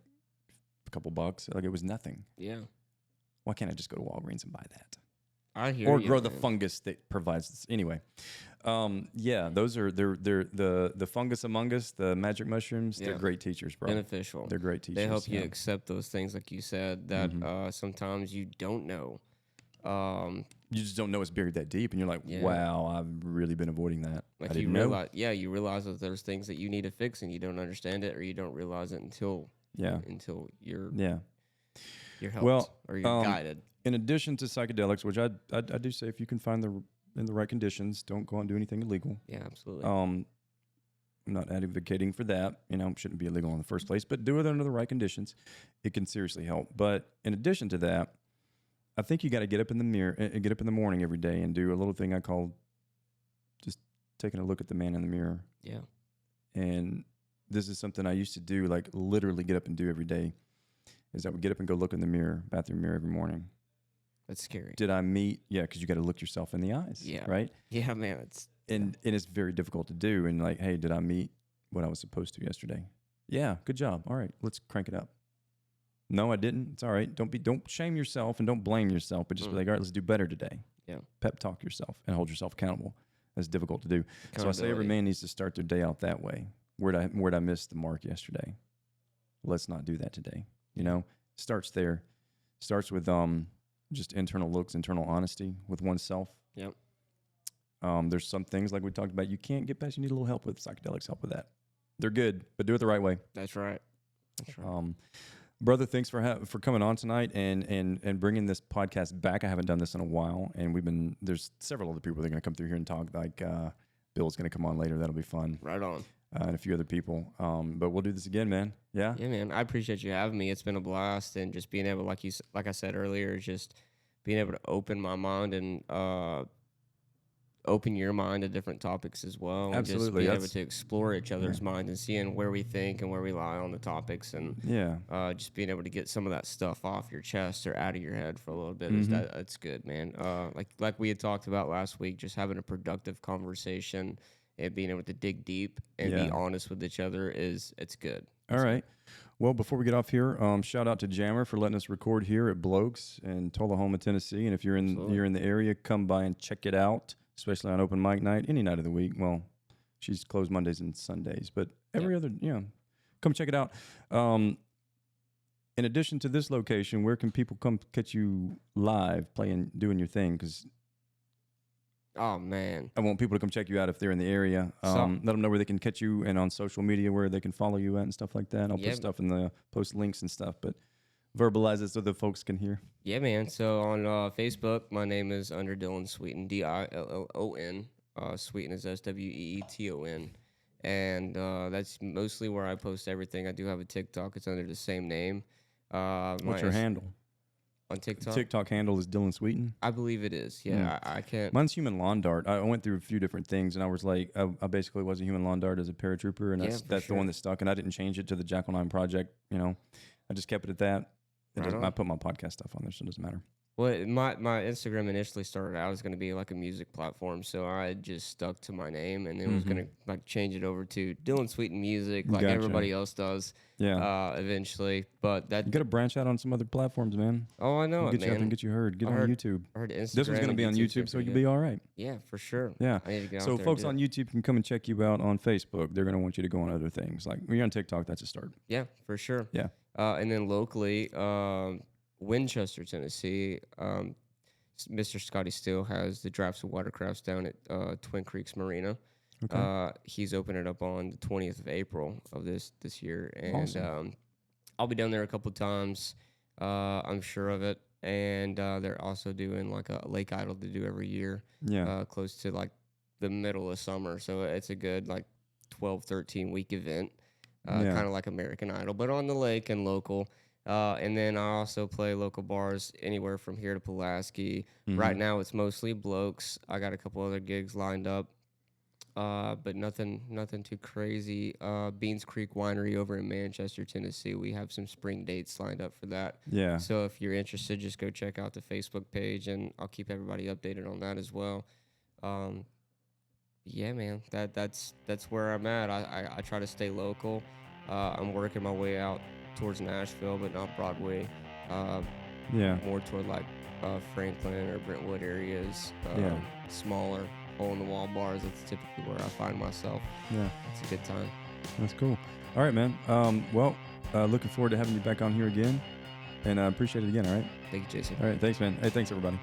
Speaker 1: a couple bucks. Like it was nothing.
Speaker 2: Yeah.
Speaker 1: Why can't I just go to Walgreens and buy that?
Speaker 2: I hear
Speaker 1: or
Speaker 2: you,
Speaker 1: grow
Speaker 2: man.
Speaker 1: the fungus that provides this. Anyway, those are they're the fungus among us, the magic mushrooms.
Speaker 2: Yeah.
Speaker 1: They're great teachers, bro.
Speaker 2: Beneficial.
Speaker 1: They're great teachers.
Speaker 2: They help you accept those things, like you said, that sometimes you don't know.
Speaker 1: You just don't know it's buried that deep, and you're like, wow, I've really been avoiding that.
Speaker 2: Like
Speaker 1: I didn't
Speaker 2: you
Speaker 1: know.
Speaker 2: you realize that there's things that you need to fix, and you don't understand it, or you don't realize it until you're helped or you're guided.
Speaker 1: In addition to psychedelics, which I do say, if you can find in the right conditions, don't go and do anything illegal.
Speaker 2: Yeah, absolutely.
Speaker 1: I'm not advocating for that. You know, it shouldn't be illegal in the first place, but do it under the right conditions. It can seriously help. But in addition to that, I think you got to get up in the morning every day and do a little thing I call just taking a look at the man in the mirror.
Speaker 2: Yeah.
Speaker 1: And this is something I used to do, like literally get up and do every day, is I would get up and go look in the bathroom mirror every morning.
Speaker 2: That's scary.
Speaker 1: Did I meet? Yeah, because you got to look yourself in the eyes.
Speaker 2: Yeah.
Speaker 1: Right?
Speaker 2: Yeah, man.
Speaker 1: And it's very difficult to do. And like, hey, did I meet what I was supposed to yesterday? Yeah, good job. All right, let's crank it up. No, I didn't. It's all right. Don't shame yourself and don't blame yourself, but just be like, all right, let's do better today.
Speaker 2: Yeah.
Speaker 1: Pep talk yourself and hold yourself accountable. That's difficult to do. So I say every man needs to start their day out that way. Where'd I miss the mark yesterday? Let's not do that today. You know, starts there. Starts with just internal looks, internal honesty with oneself.
Speaker 2: Yep.
Speaker 1: There's some things like we talked about you can't get past. You need a little help with psychedelics. Help with that. They're good, but do it the right way.
Speaker 2: That's right.
Speaker 1: Brother, thanks for coming on tonight and bringing this podcast back. I haven't done this in a while, and there's several other people that are going to come through here and talk. Like Bill's going to come on later. That'll be fun.
Speaker 2: Right on.
Speaker 1: And a few other people. But we'll do this again, man. Yeah.
Speaker 2: Yeah, man. I appreciate you having me. It's been a blast, and just being able, like I said earlier, just being able to open my mind and open your mind to different topics as well.
Speaker 1: Absolutely.
Speaker 2: And just being able to explore each other's minds and seeing where we think and where we lie on the topics, and just being able to get some of that stuff off your chest or out of your head for a little bit. That's good, man. Like we had talked about last week, just having a productive conversation and being able to dig deep and be honest with each other it's good.
Speaker 1: All right. Well, before we get off here, shout out to Jammer for letting us record here at Blokes in Tullahoma, Tennessee. And if you're in the area, come by and check it out, especially on open mic night, any night of the week. Well, she's closed Mondays and Sundays, but every other, come check it out. In addition to this location, where can people come catch you live doing your thing? Because
Speaker 2: Oh man.
Speaker 1: I want people to come check you out if they're in the area. Let them know where they can catch you and on social media where they can follow you at and stuff like that. I'll
Speaker 2: Yeah,
Speaker 1: put stuff in the post links and stuff, but verbalize it so the folks can hear.
Speaker 2: yeah, man. So on Facebook, my name is under Dylan Sweeten, Dillon. Sweeten is Sweeton, and that's mostly where I post everything. I do have a TikTok; it's under the same name.
Speaker 1: What's your handle?
Speaker 2: On TikTok?
Speaker 1: TikTok handle is Dylan Sweeten.
Speaker 2: I believe it is. Yeah, I can't.
Speaker 1: Mine's Human Lawn Dart. I went through a few different things, and I was like, I basically was a Human Lawn Dart as a paratrooper, and that's
Speaker 2: sure.
Speaker 1: the one that stuck. And I didn't change it to the Jackal 9 Project. You know, I just kept it at that. I put my podcast stuff on there, so it doesn't matter.
Speaker 2: Well, my Instagram initially started out as going to be like a music platform, so I just stuck to my name, and then was going to like change it over to Dylan Sweeten Music, like everybody else does.
Speaker 1: Yeah.
Speaker 2: Eventually, but that
Speaker 1: you got to branch out on some other platforms, man.
Speaker 2: Oh, I know
Speaker 1: get you
Speaker 2: man.
Speaker 1: up and get you heard. Get on YouTube.
Speaker 2: I heard Instagram.
Speaker 1: This one's going to be on YouTube, so you'll be all right.
Speaker 2: Yeah, for sure.
Speaker 1: Yeah.
Speaker 2: I need to get
Speaker 1: so
Speaker 2: out there
Speaker 1: folks on YouTube can come and check you out on Facebook. They're going to want you to go on other things. Like when you're on TikTok, that's a start.
Speaker 2: Yeah, for sure.
Speaker 1: Yeah.
Speaker 2: And then locally, Winchester, Tennessee, Mr. Scotty Steele has the Drafts of Watercrafts down at Twin Creeks Marina. Okay. He's opening it up on the 20th of April of this year, and awesome. I'll be down there a couple times. I'm sure of it. And they're also doing like a lake idol to do every year. Yeah. Close to like the middle of summer, so it's a good like 12, 13 week event. Kind of like American Idol, but on the lake and local. And then I also play local bars anywhere from here to Pulaski. Right now it's mostly blokes. I got a couple other gigs lined up, but nothing too crazy. Beans Creek Winery over in Manchester, Tennessee. We have some spring dates lined up for that. Yeah. So if you're interested, just go check out the Facebook page, and I'll keep everybody updated on that as well. Yeah, man, that's where I'm at. I try to stay local. I'm working my way out towards Nashville, but not Broadway. More toward like Franklin or Brentwood areas. Smaller hole-in-the-wall bars. That's typically where I find myself. Yeah, it's a good time.
Speaker 1: That's cool. All right, man. Looking forward to having you back on here again, and I appreciate it again. All right.
Speaker 2: Thank you, Jason.
Speaker 1: All right, thanks, man. Hey, thanks everybody.